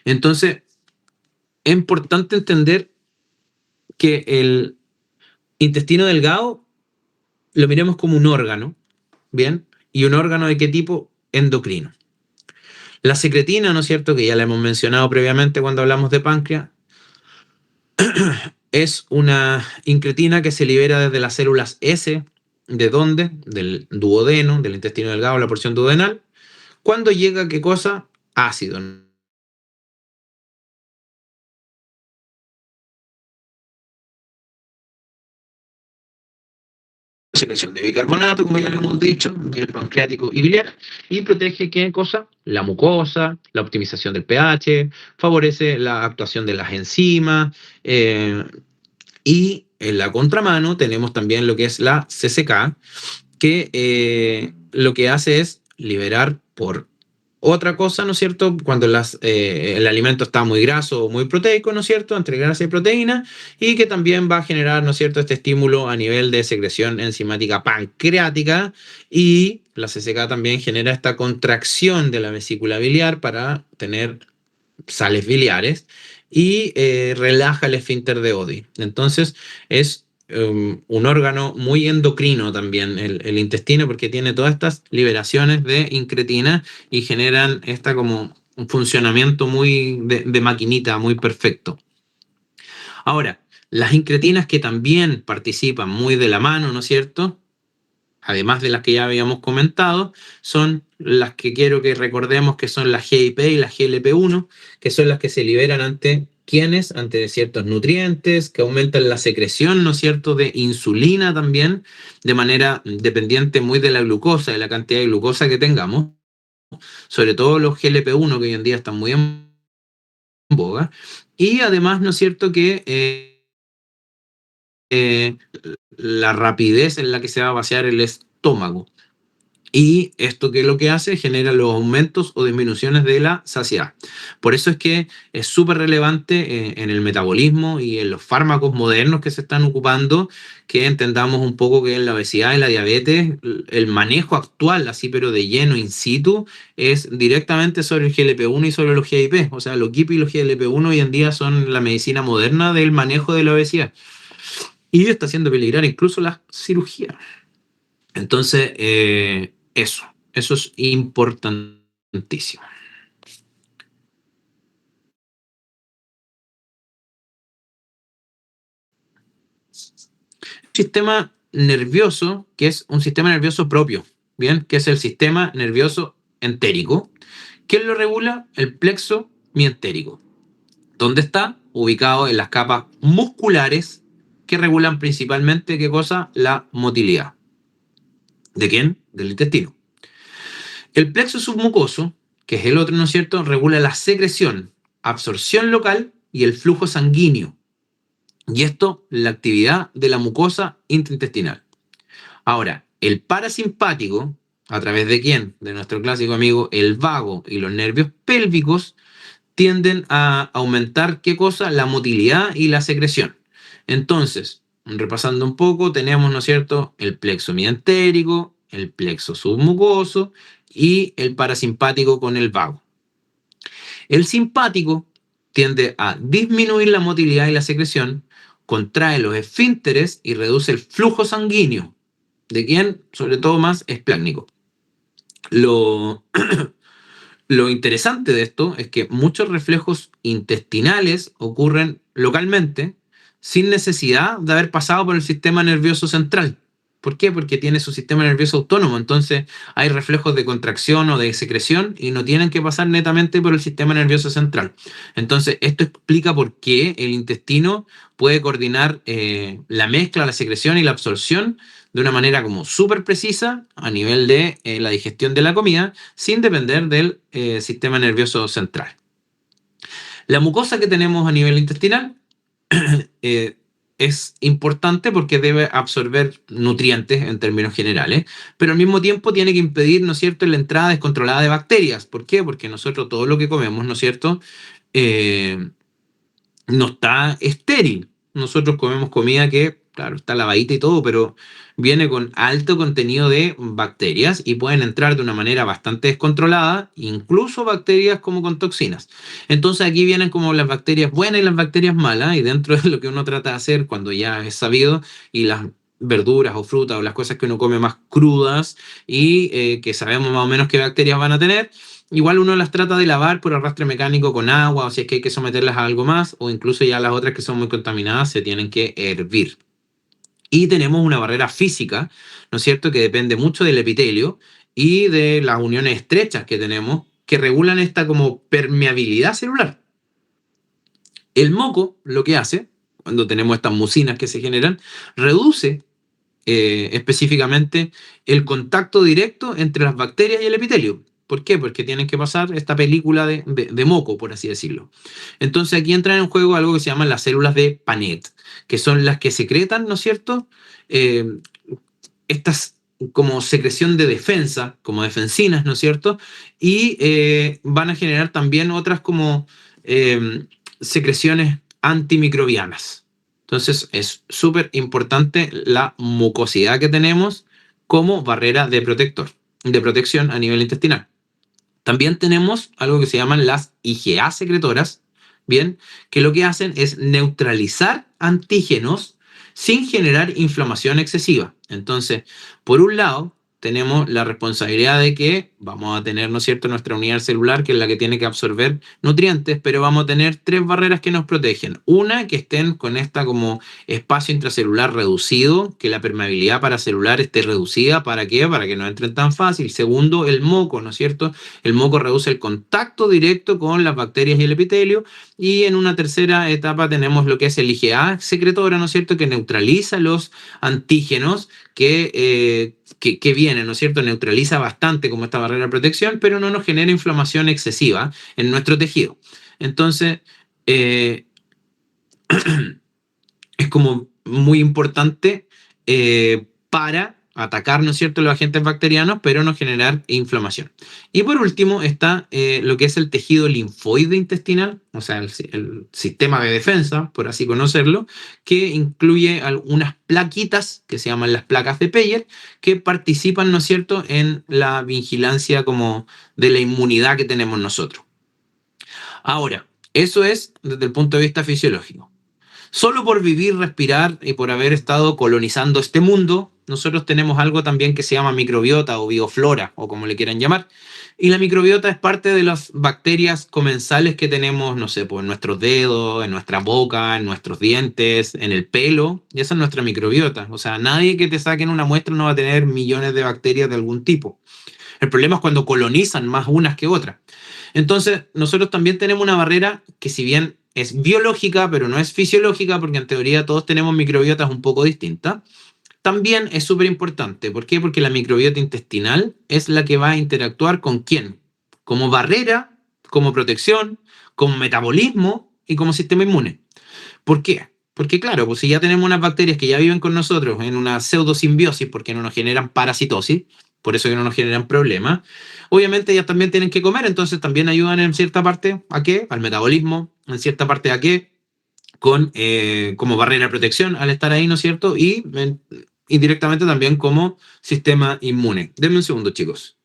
Entonces, es importante entender que el intestino delgado lo miremos como un órgano, ¿bien? ¿Y un órgano de qué tipo? Endocrino. La secretina, ¿no es cierto?, que ya la hemos mencionado previamente cuando hablamos de páncreas, es una incretina que se libera desde las células S, ¿de dónde? Del duodeno, del intestino delgado, la porción duodenal, cuando llega, ¿qué cosa? Ácido. Secreción de bicarbonato, como ya lo hemos dicho, nivel pancreático y biliar, y protege qué cosa? La mucosa, la optimización del pH, favorece la actuación de las enzimas, y en la contramano tenemos también lo que es la CCK, que lo que hace es liberar por otra cosa, ¿no es cierto? Cuando el alimento está muy graso o muy proteico, ¿no es cierto? Entre grasa y proteína, y que también va a generar, ¿no es cierto?, este estímulo a nivel de secreción enzimática pancreática, y la CCK también genera esta contracción de la vesícula biliar para tener sales biliares y relaja el esfínter de Oddi. Entonces es un órgano muy endocrino también el intestino, porque tiene todas estas liberaciones de incretina y generan esta como un funcionamiento muy de maquinita, muy perfecto. Ahora, las incretinas que también participan muy de la mano, ¿no es cierto?, además de las que ya habíamos comentado, son las que quiero que recordemos, que son la GIP y la GLP-1, que son las que se liberan ante ¿quiénes? Ante ciertos nutrientes, que aumentan la secreción, ¿no es cierto?, de insulina también, de manera dependiente muy de la glucosa, de la cantidad de glucosa que tengamos, sobre todo los GLP-1, que hoy en día están muy en boga, y además, ¿no es cierto?, que la rapidez en la que se va a vaciar el estómago. Y esto, que es lo que hace, genera los aumentos o disminuciones de la saciedad. Por eso es que es súper relevante en el metabolismo y en los fármacos modernos que se están ocupando, que entendamos un poco que en la obesidad y la diabetes, el manejo actual, así pero de lleno, in situ, es directamente sobre el GLP-1 y sobre los GIP. O sea, los GIP y los GLP-1 hoy en día son la medicina moderna del manejo de la obesidad. Y está haciendo peligrar incluso la cirugía. Entonces, eso es importantísimo. Sistema nervioso, que es un sistema nervioso propio, ¿bien? Que es el sistema nervioso entérico. ¿Quién lo regula? El plexo mientérico. ¿Dónde está? Ubicado en las capas musculares que regulan principalmente, ¿qué cosa? La motilidad. ¿De quién? Del intestino. El plexo submucoso, que es el otro, ¿no es cierto?, regula la secreción, absorción local y el flujo sanguíneo. Y esto, la actividad de la mucosa intraintestinal. Ahora, el parasimpático, ¿a través de quién? De nuestro clásico amigo el vago y los nervios pélvicos, tienden a aumentar, ¿qué cosa? La motilidad y la secreción. Entonces, repasando un poco, tenemos, ¿no es cierto?, el plexo mientérico, el plexo submucoso y el parasimpático con el vago. El simpático tiende a disminuir la motilidad y la secreción, contrae los esfínteres y reduce el flujo sanguíneo. ¿De quién? Sobre todo más esplácnico. Lo interesante de esto es que muchos reflejos intestinales ocurren localmente sin necesidad de haber pasado por el sistema nervioso central. ¿Por qué? Porque tiene su sistema nervioso autónomo. Entonces hay reflejos de contracción o de secreción y no tienen que pasar netamente por el sistema nervioso central. Entonces esto explica por qué el intestino puede coordinar la mezcla, la secreción y la absorción de una manera como súper precisa a nivel de la digestión de la comida sin depender del sistema nervioso central. La mucosa que tenemos a nivel intestinal eh, es importante porque debe absorber nutrientes en términos generales, pero al mismo tiempo tiene que impedir, ¿no es cierto?, la entrada descontrolada de bacterias. ¿Por qué? Porque nosotros todo lo que comemos, ¿no es cierto?, no está estéril. Nosotros comemos comida que, claro, está lavadita y todo, pero viene con alto contenido de bacterias y pueden entrar de una manera bastante descontrolada, incluso bacterias como con toxinas. Entonces aquí vienen como las bacterias buenas y las bacterias malas, y dentro de lo que uno trata de hacer cuando ya es sabido, y las verduras o frutas o las cosas que uno come más crudas y que sabemos más o menos qué bacterias van a tener, igual uno las trata de lavar por arrastre mecánico con agua, o si es que hay que someterlas a algo más, o incluso ya las otras que son muy contaminadas se tienen que hervir. Y tenemos una barrera física, ¿no es cierto?, que depende mucho del epitelio y de las uniones estrechas que tenemos, que regulan esta como permeabilidad celular. El moco lo que hace, cuando tenemos estas mucinas que se generan, reduce específicamente el contacto directo entre las bacterias y el epitelio. ¿Por qué? Porque tienen que pasar esta película de moco, por así decirlo. Entonces aquí entra en juego algo que se llaman las células de Panet, que son las que secretan, ¿no es cierto?, Eh, estas como secreción de defensa, como defensinas, ¿no es cierto? Y van a generar también otras como secreciones antimicrobianas. Entonces es súper importante la mucosidad que tenemos como barrera de protección a nivel intestinal. También tenemos algo que se llaman las IgA secretoras, ¿bien? Que lo que hacen es neutralizar antígenos sin generar inflamación excesiva. Entonces, por un lado, tenemos la responsabilidad de que vamos a tener, ¿no es cierto?, nuestra unidad celular, que es la que tiene que absorber nutrientes, pero vamos a tener tres barreras que nos protegen. Una, que estén con esta como espacio intracelular reducido, que la permeabilidad paracelular esté reducida. ¿Para qué? Para que no entren tan fácil. Segundo, el moco, ¿no es cierto? El moco reduce el contacto directo con las bacterias y el epitelio. Y en una tercera etapa tenemos lo que es el IgA secretora, ¿no es cierto?, que neutraliza los antígenos que vienen, ¿no es cierto? Neutraliza bastante como esta barrera de protección, pero no nos genera inflamación excesiva en nuestro tejido. Entonces, eh, es como muy importante para atacar, ¿no es cierto?, los agentes bacterianos, pero no generar inflamación. Y por último está lo que es el tejido linfoide intestinal, o sea, el sistema de defensa, por así conocerlo, que incluye algunas plaquitas que se llaman las placas de Peyer, que participan, ¿no es cierto?, en la vigilancia como de la inmunidad que tenemos nosotros. Ahora, eso es desde el punto de vista fisiológico. Solo por vivir, respirar y por haber estado colonizando este mundo, nosotros tenemos algo también que se llama microbiota o bioflora, o como le quieran llamar. Y la microbiota es parte de las bacterias comensales que tenemos, no sé, pues en nuestros dedos, en nuestra boca, en nuestros dientes, en el pelo. Y esa es nuestra microbiota. O sea, nadie que te saquen una muestra no va a tener millones de bacterias de algún tipo. El problema es cuando colonizan más unas que otras. Entonces, nosotros también tenemos una barrera que, si bien es biológica, pero no es fisiológica, porque en teoría todos tenemos microbiotas un poco distintas, también es súper importante. ¿Por qué? Porque la microbiota intestinal es la que va a interactuar con quién, como barrera, como protección, como metabolismo y como sistema inmune. ¿Por qué? Porque claro, pues si ya tenemos unas bacterias que ya viven con nosotros en una pseudosimbiosis porque no nos generan parasitosis, por eso que no nos generan problemas, obviamente ellas también tienen que comer, entonces también ayudan en cierta parte a qué, al metabolismo, en cierta parte a qué, con, como barrera de protección al estar ahí, ¿no es cierto? Y indirectamente también como sistema inmune. Denme un segundo, chicos.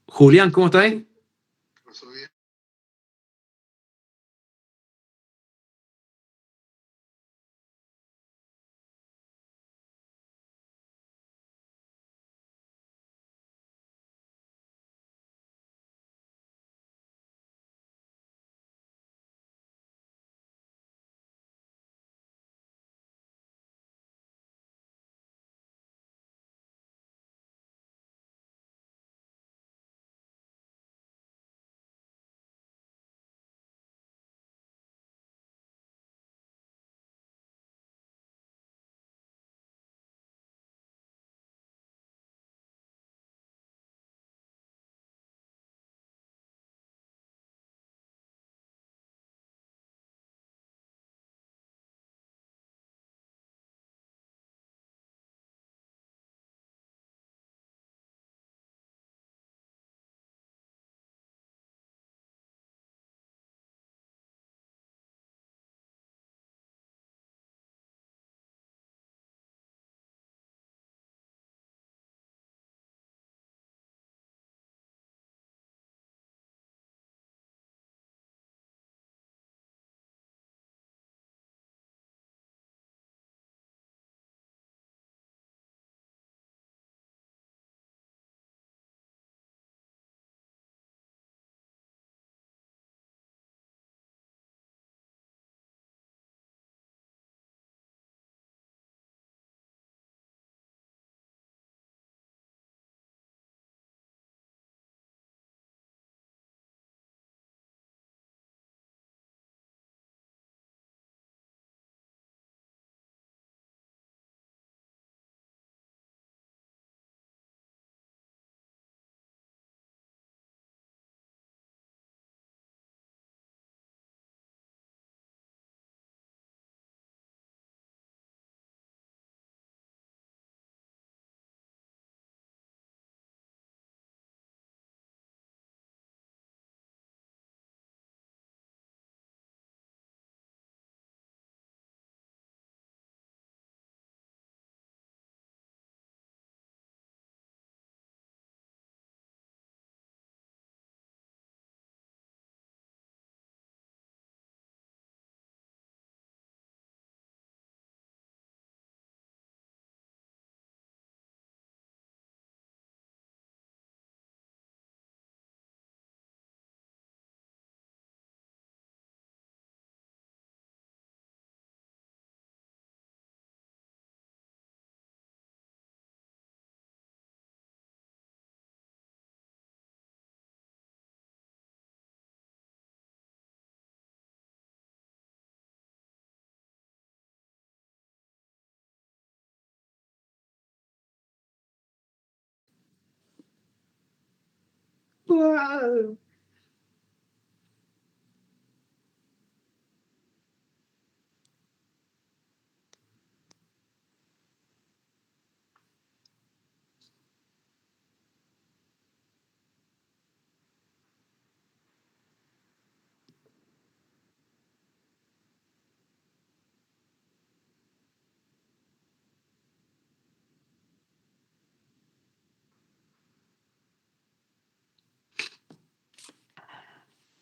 Julián, ¿cómo estáis?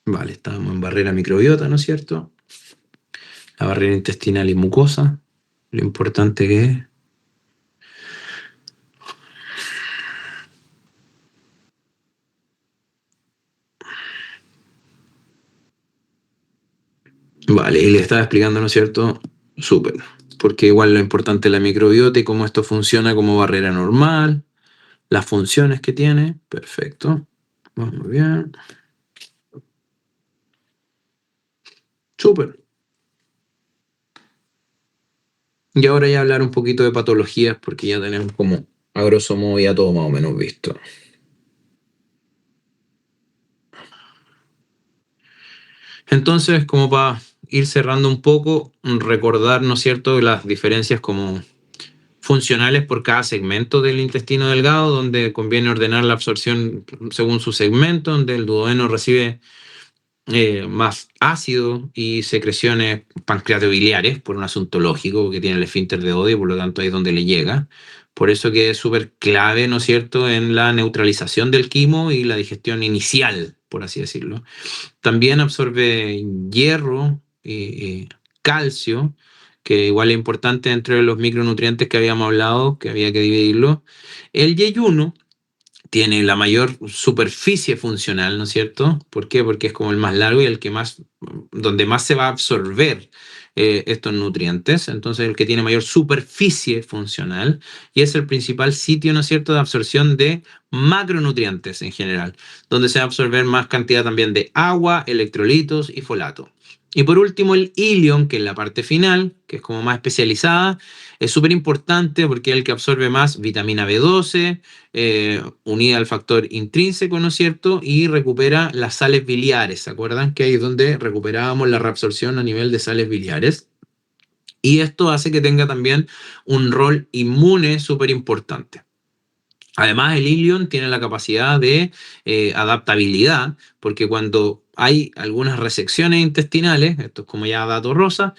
Vale, estábamos en barrera microbiota, ¿no es cierto? La barrera intestinal y mucosa, lo importante que es. Vale, y le estaba explicando, ¿no es cierto? Súper. Porque igual lo importante es la microbiota y cómo esto funciona como barrera normal, las funciones que tiene. Perfecto. Vamos bien. Súper. Y ahora ya hablar un poquito de patologías, porque ya tenemos como a grosso modo ya todo más o menos visto. Entonces, como para ir cerrando un poco, recordar, ¿no es cierto?, las diferencias como funcionales por cada segmento del intestino delgado, donde conviene ordenar la absorción según su segmento, donde el duodeno recibe más ácido y secreciones pancreatobiliares por un asunto lógico, porque tiene el esfínter de Oddi, por lo tanto ahí es donde le llega. Por eso que es súper clave, ¿no es cierto?, en la neutralización del quimo y la digestión inicial, por así decirlo. También absorbe hierro y calcio, que igual es importante entre los micronutrientes que habíamos hablado, que había que dividirlo. El yeyuno tiene la mayor superficie funcional, ¿no es cierto? ¿Por qué? Porque es como el más largo y el que más, donde más se va a absorber estos nutrientes. Entonces, el que tiene mayor superficie funcional y es el principal sitio, ¿no es cierto?, de absorción de macronutrientes en general, donde se va a absorber más cantidad también de agua, electrolitos y folato. Y por último, el ilion, que es la parte final, que es como más especializada, es súper importante porque es el que absorbe más vitamina B12, unida al factor intrínseco, ¿no es cierto? Y recupera las sales biliares. ¿Se acuerdan que ahí es donde recuperábamos la reabsorción a nivel de sales biliares? Y esto hace que tenga también un rol inmune súper importante. Además, el ilion tiene la capacidad de adaptabilidad, porque cuando hay algunas resecciones intestinales, esto es como ya dato rosa,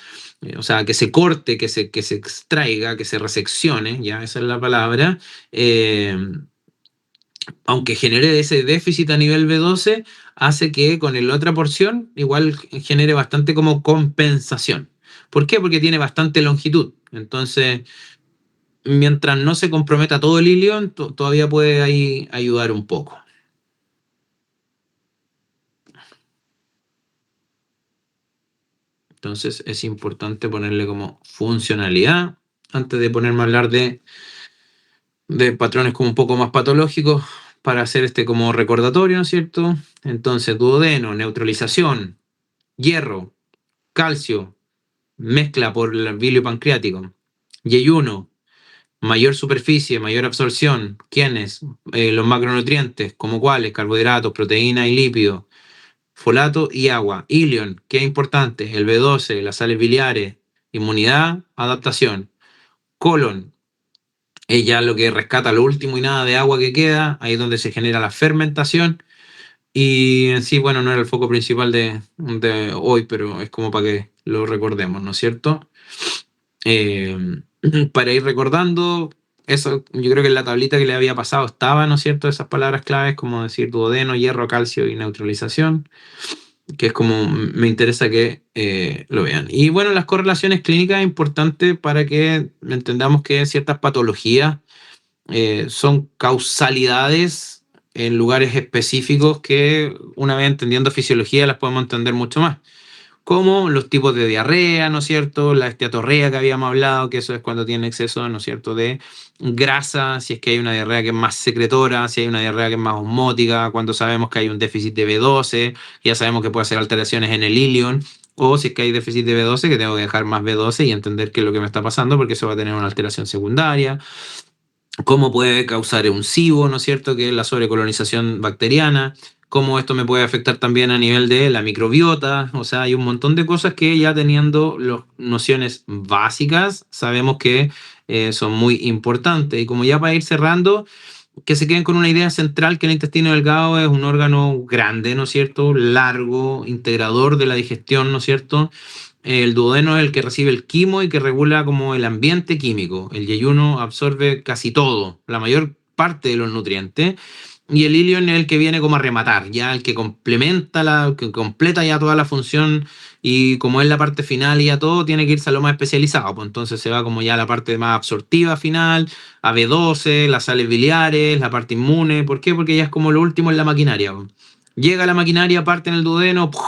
o sea, que se corte, que se extraiga, que se reseccione, ya esa es la palabra, aunque genere ese déficit a nivel B12, hace que con la otra porción igual genere bastante como compensación. ¿Por qué? Porque tiene bastante longitud. Entonces, mientras no se comprometa todo el ilion, todavía puede ahí ayudar un poco. Entonces es importante ponerle como funcionalidad antes de ponerme a hablar de patrones como un poco más patológicos para hacer este como recordatorio, ¿no es cierto? Entonces, duodeno, neutralización, hierro, calcio, mezcla por el bilio pancreático, yeyuno, mayor superficie, mayor absorción. ¿Quiénes? Los macronutrientes, como cuáles, carbohidratos, proteínas y lípidos, folato y agua. Ilion, ¿qué es importante? El B12, las sales biliares, inmunidad, adaptación. Colon, es ya lo que rescata lo último y nada de agua que queda, ahí es donde se genera la fermentación. Y en sí, bueno, no era el foco principal de hoy, pero es como para que lo recordemos, ¿no es cierto? Para ir recordando, eso yo creo que en la tablita que le había pasado estaba, ¿no es cierto?, esas palabras claves como decir duodeno, hierro, calcio y neutralización, que es como me interesa que lo vean. Y bueno, las correlaciones clínicas es importante para que entendamos que ciertas patologías son causalidades en lugares específicos que una vez entendiendo fisiología las podemos entender mucho más. Como los tipos de diarrea, ¿no es cierto? La esteatorrea que habíamos hablado, que eso es cuando tiene exceso, ¿no es cierto?, de grasa, si es que hay una diarrea que es más secretora, si hay una diarrea que es más osmótica, cuando sabemos que hay un déficit de B12, ya sabemos que puede hacer alteraciones en el ilion, o si es que hay déficit de B12, que tengo que dejar más B12 y entender qué es lo que me está pasando, porque eso va a tener una alteración secundaria. Cómo puede causar un SIBO, ¿no es cierto?, que es la sobrecolonización bacteriana, cómo esto me puede afectar también a nivel de la microbiota. O sea, hay un montón de cosas que ya teniendo las nociones básicas sabemos que son muy importantes. Y como ya para ir cerrando, que se queden con una idea central, que el intestino delgado es un órgano grande, ¿no es cierto? Largo, integrador de la digestión, ¿no es cierto? El duodeno es el que recibe el quimo y que regula como el ambiente químico. El yeyuno absorbe casi todo, la mayor parte de los nutrientes. Y el ilion es el que viene como a rematar, ya el que complementa que completa ya toda la función, y como es la parte final y ya todo, tiene que irse a lo más especializado. Pues entonces se va como ya a la parte más absortiva final, a B12, las sales biliares, la parte inmune. ¿Por qué? Porque ya es como lo último en la maquinaria. Pues. Llega la maquinaria, parte en el duodeno, ¡puf!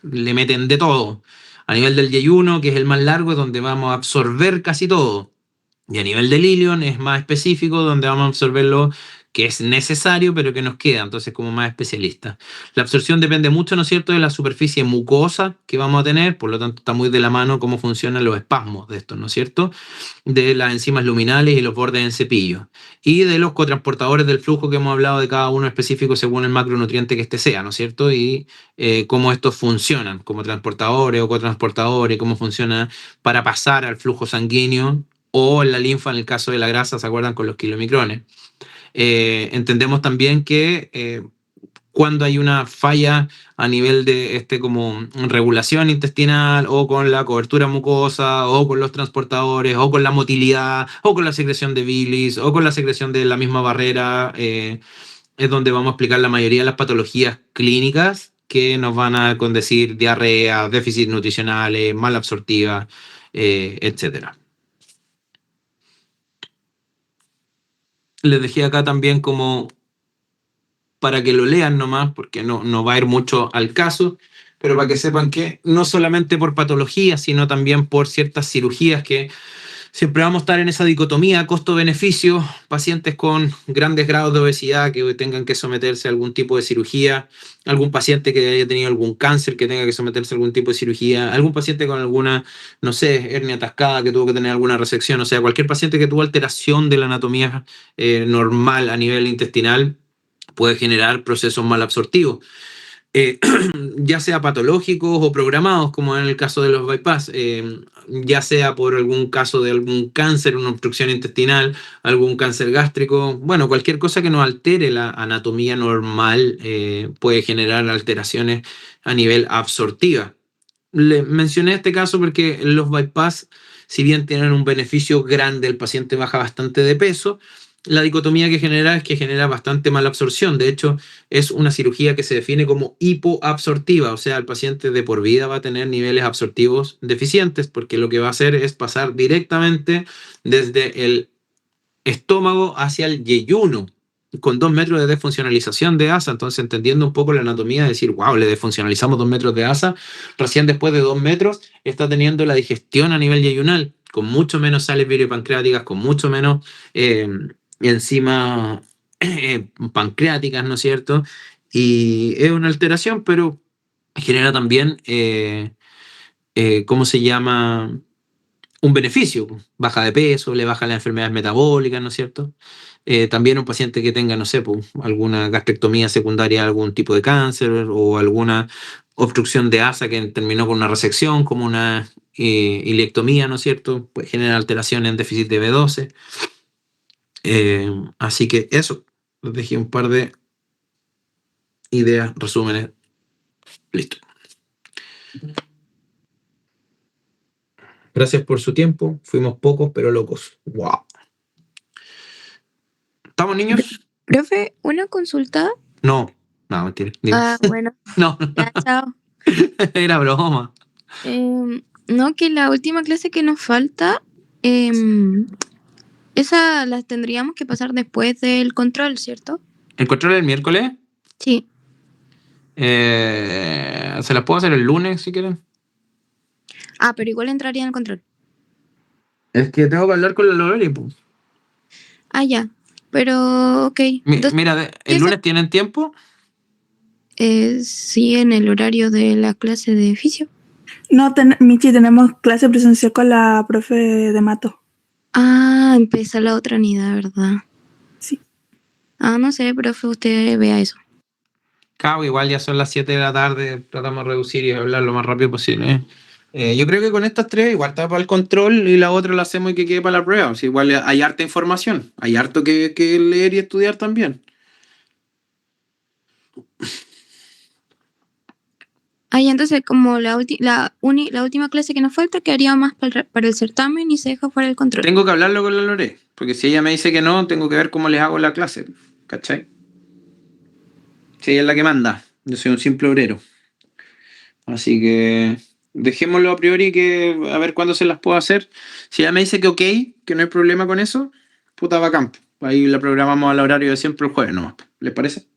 Le meten de todo. A nivel del yeyuno, que es el más largo, es donde vamos a absorber casi todo. Y a nivel del ilion es más específico, donde vamos a absorber lo que es necesario, pero que nos queda, entonces como más especialista. La absorción depende mucho, ¿no es cierto?, de la superficie mucosa que vamos a tener, por lo tanto está muy de la mano cómo funcionan los espasmos de estos, ¿no es cierto?, de las enzimas luminales y los bordes en cepillo, y de los cotransportadores del flujo que hemos hablado de cada uno específico según el macronutriente que este sea, ¿no es cierto?, y cómo estos funcionan como transportadores o cotransportadores, cómo funciona para pasar al flujo sanguíneo o en la linfa en el caso de la grasa, ¿se acuerdan?, con los kilomicrones. Entendemos también que cuando hay una falla a nivel de como regulación intestinal, o con la cobertura mucosa, o con los transportadores, o con la motilidad, o con la secreción de bilis, o con la secreción de la misma barrera, es donde vamos a explicar la mayoría de las patologías clínicas que nos van a condecir diarrea, déficits nutricionales, malabsortiva, etcétera. Les dejé acá también como para que lo lean nomás, porque no va a ir mucho al caso, pero para que sepan que no solamente por patologías, sino también por ciertas cirugías, que siempre vamos a estar en esa dicotomía costo-beneficio, pacientes con grandes grados de obesidad que tengan que someterse a algún tipo de cirugía, algún paciente que haya tenido algún cáncer que tenga que someterse a algún tipo de cirugía, algún paciente con alguna, no sé, hernia atascada que tuvo que tener alguna resección, o sea, cualquier paciente que tuvo alteración de la anatomía normal a nivel intestinal puede generar procesos malabsortivos. Ya sea patológicos o programados, como en el caso de los bypass, ya sea por algún caso de algún cáncer, una obstrucción intestinal, algún cáncer gástrico, bueno, cualquier cosa que nos altere la anatomía normal puede generar alteraciones a nivel absortiva. Le mencioné este caso porque los bypass, si bien tienen un beneficio grande, el paciente baja bastante de peso, la dicotomía que genera es que genera bastante mala absorción. De hecho, es una cirugía que se define como hipoabsortiva, o sea, el paciente de por vida va a tener niveles absortivos deficientes, porque lo que va a hacer es pasar directamente desde el estómago hacia el yeyuno, con 2 metros de desfuncionalización de asa. Entonces, entendiendo un poco la anatomía, decir, wow, le desfuncionalizamos 2 metros de asa, recién después de 2 metros está teniendo la digestión a nivel yeyunal, con mucho menos sales biliopancreáticas, con mucho menos enzimas pancreáticas, ¿no es cierto? Y es una alteración, pero genera también, ¿cómo se llama?, un beneficio. Baja de peso, le baja las enfermedades metabólicas, ¿no es cierto? También un paciente que tenga, no sé, pues, alguna gastrectomía secundaria, algún tipo de cáncer, o alguna obstrucción de asa que terminó con una resección, como una ilectomía, ¿no es cierto? Puede generar alteraciones en déficit de B12. Así que eso, les dejé un par de ideas, resúmenes. Listo. Gracias por su tiempo. Fuimos pocos, pero locos. ¡Wow! ¿Estamos, niños? Profe, una consulta. No, mentira. Dime. Bueno, No, ya, chao. era broma. No, que la última clase que nos falta, esa las tendríamos que pasar después del control, ¿cierto? ¿El control el miércoles? Sí. ¿Se las puedo hacer el lunes si quieren? Pero igual entraría en el control. Es que tengo que hablar con la Loreli. Ya. Pero, ok. Entonces, Mira, ¿el lunes tienen tiempo? Sí, en el horario de la clase de fisio. No, Michi, tenemos clase presencial con la profe de Mato. Empieza la otra unidad, ¿verdad? Sí. No sé, profe, usted vea eso. Cabo, igual ya son las 7 de la tarde, tratamos de reducir y hablar lo más rápido posible. Yo creo que con estas tres igual está para el control y la otra la hacemos y que quede para la prueba. O sea, igual hay harta información, hay harto que leer y estudiar también. Ahí entonces como la última clase que nos falta quedaría más para el certamen y se deja fuera el control. Tengo que hablarlo con la Lore, porque si ella me dice que no, tengo que ver cómo les hago la clase, ¿cachai? Si ella es la que manda, yo soy un simple obrero. Así que dejémoslo a priori que a ver cuándo se las puedo hacer. Si ella me dice que ok, que no hay problema con eso, puta bacán. Ahí la programamos al horario de siempre el jueves nomás. ¿Les parece?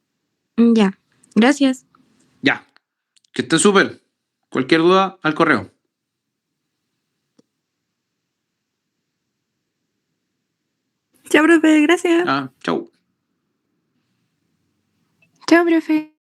Ya, gracias. Ya. Que estén súper. Cualquier duda, al correo. Ya, profe, gracias. Chau. Chao, profe.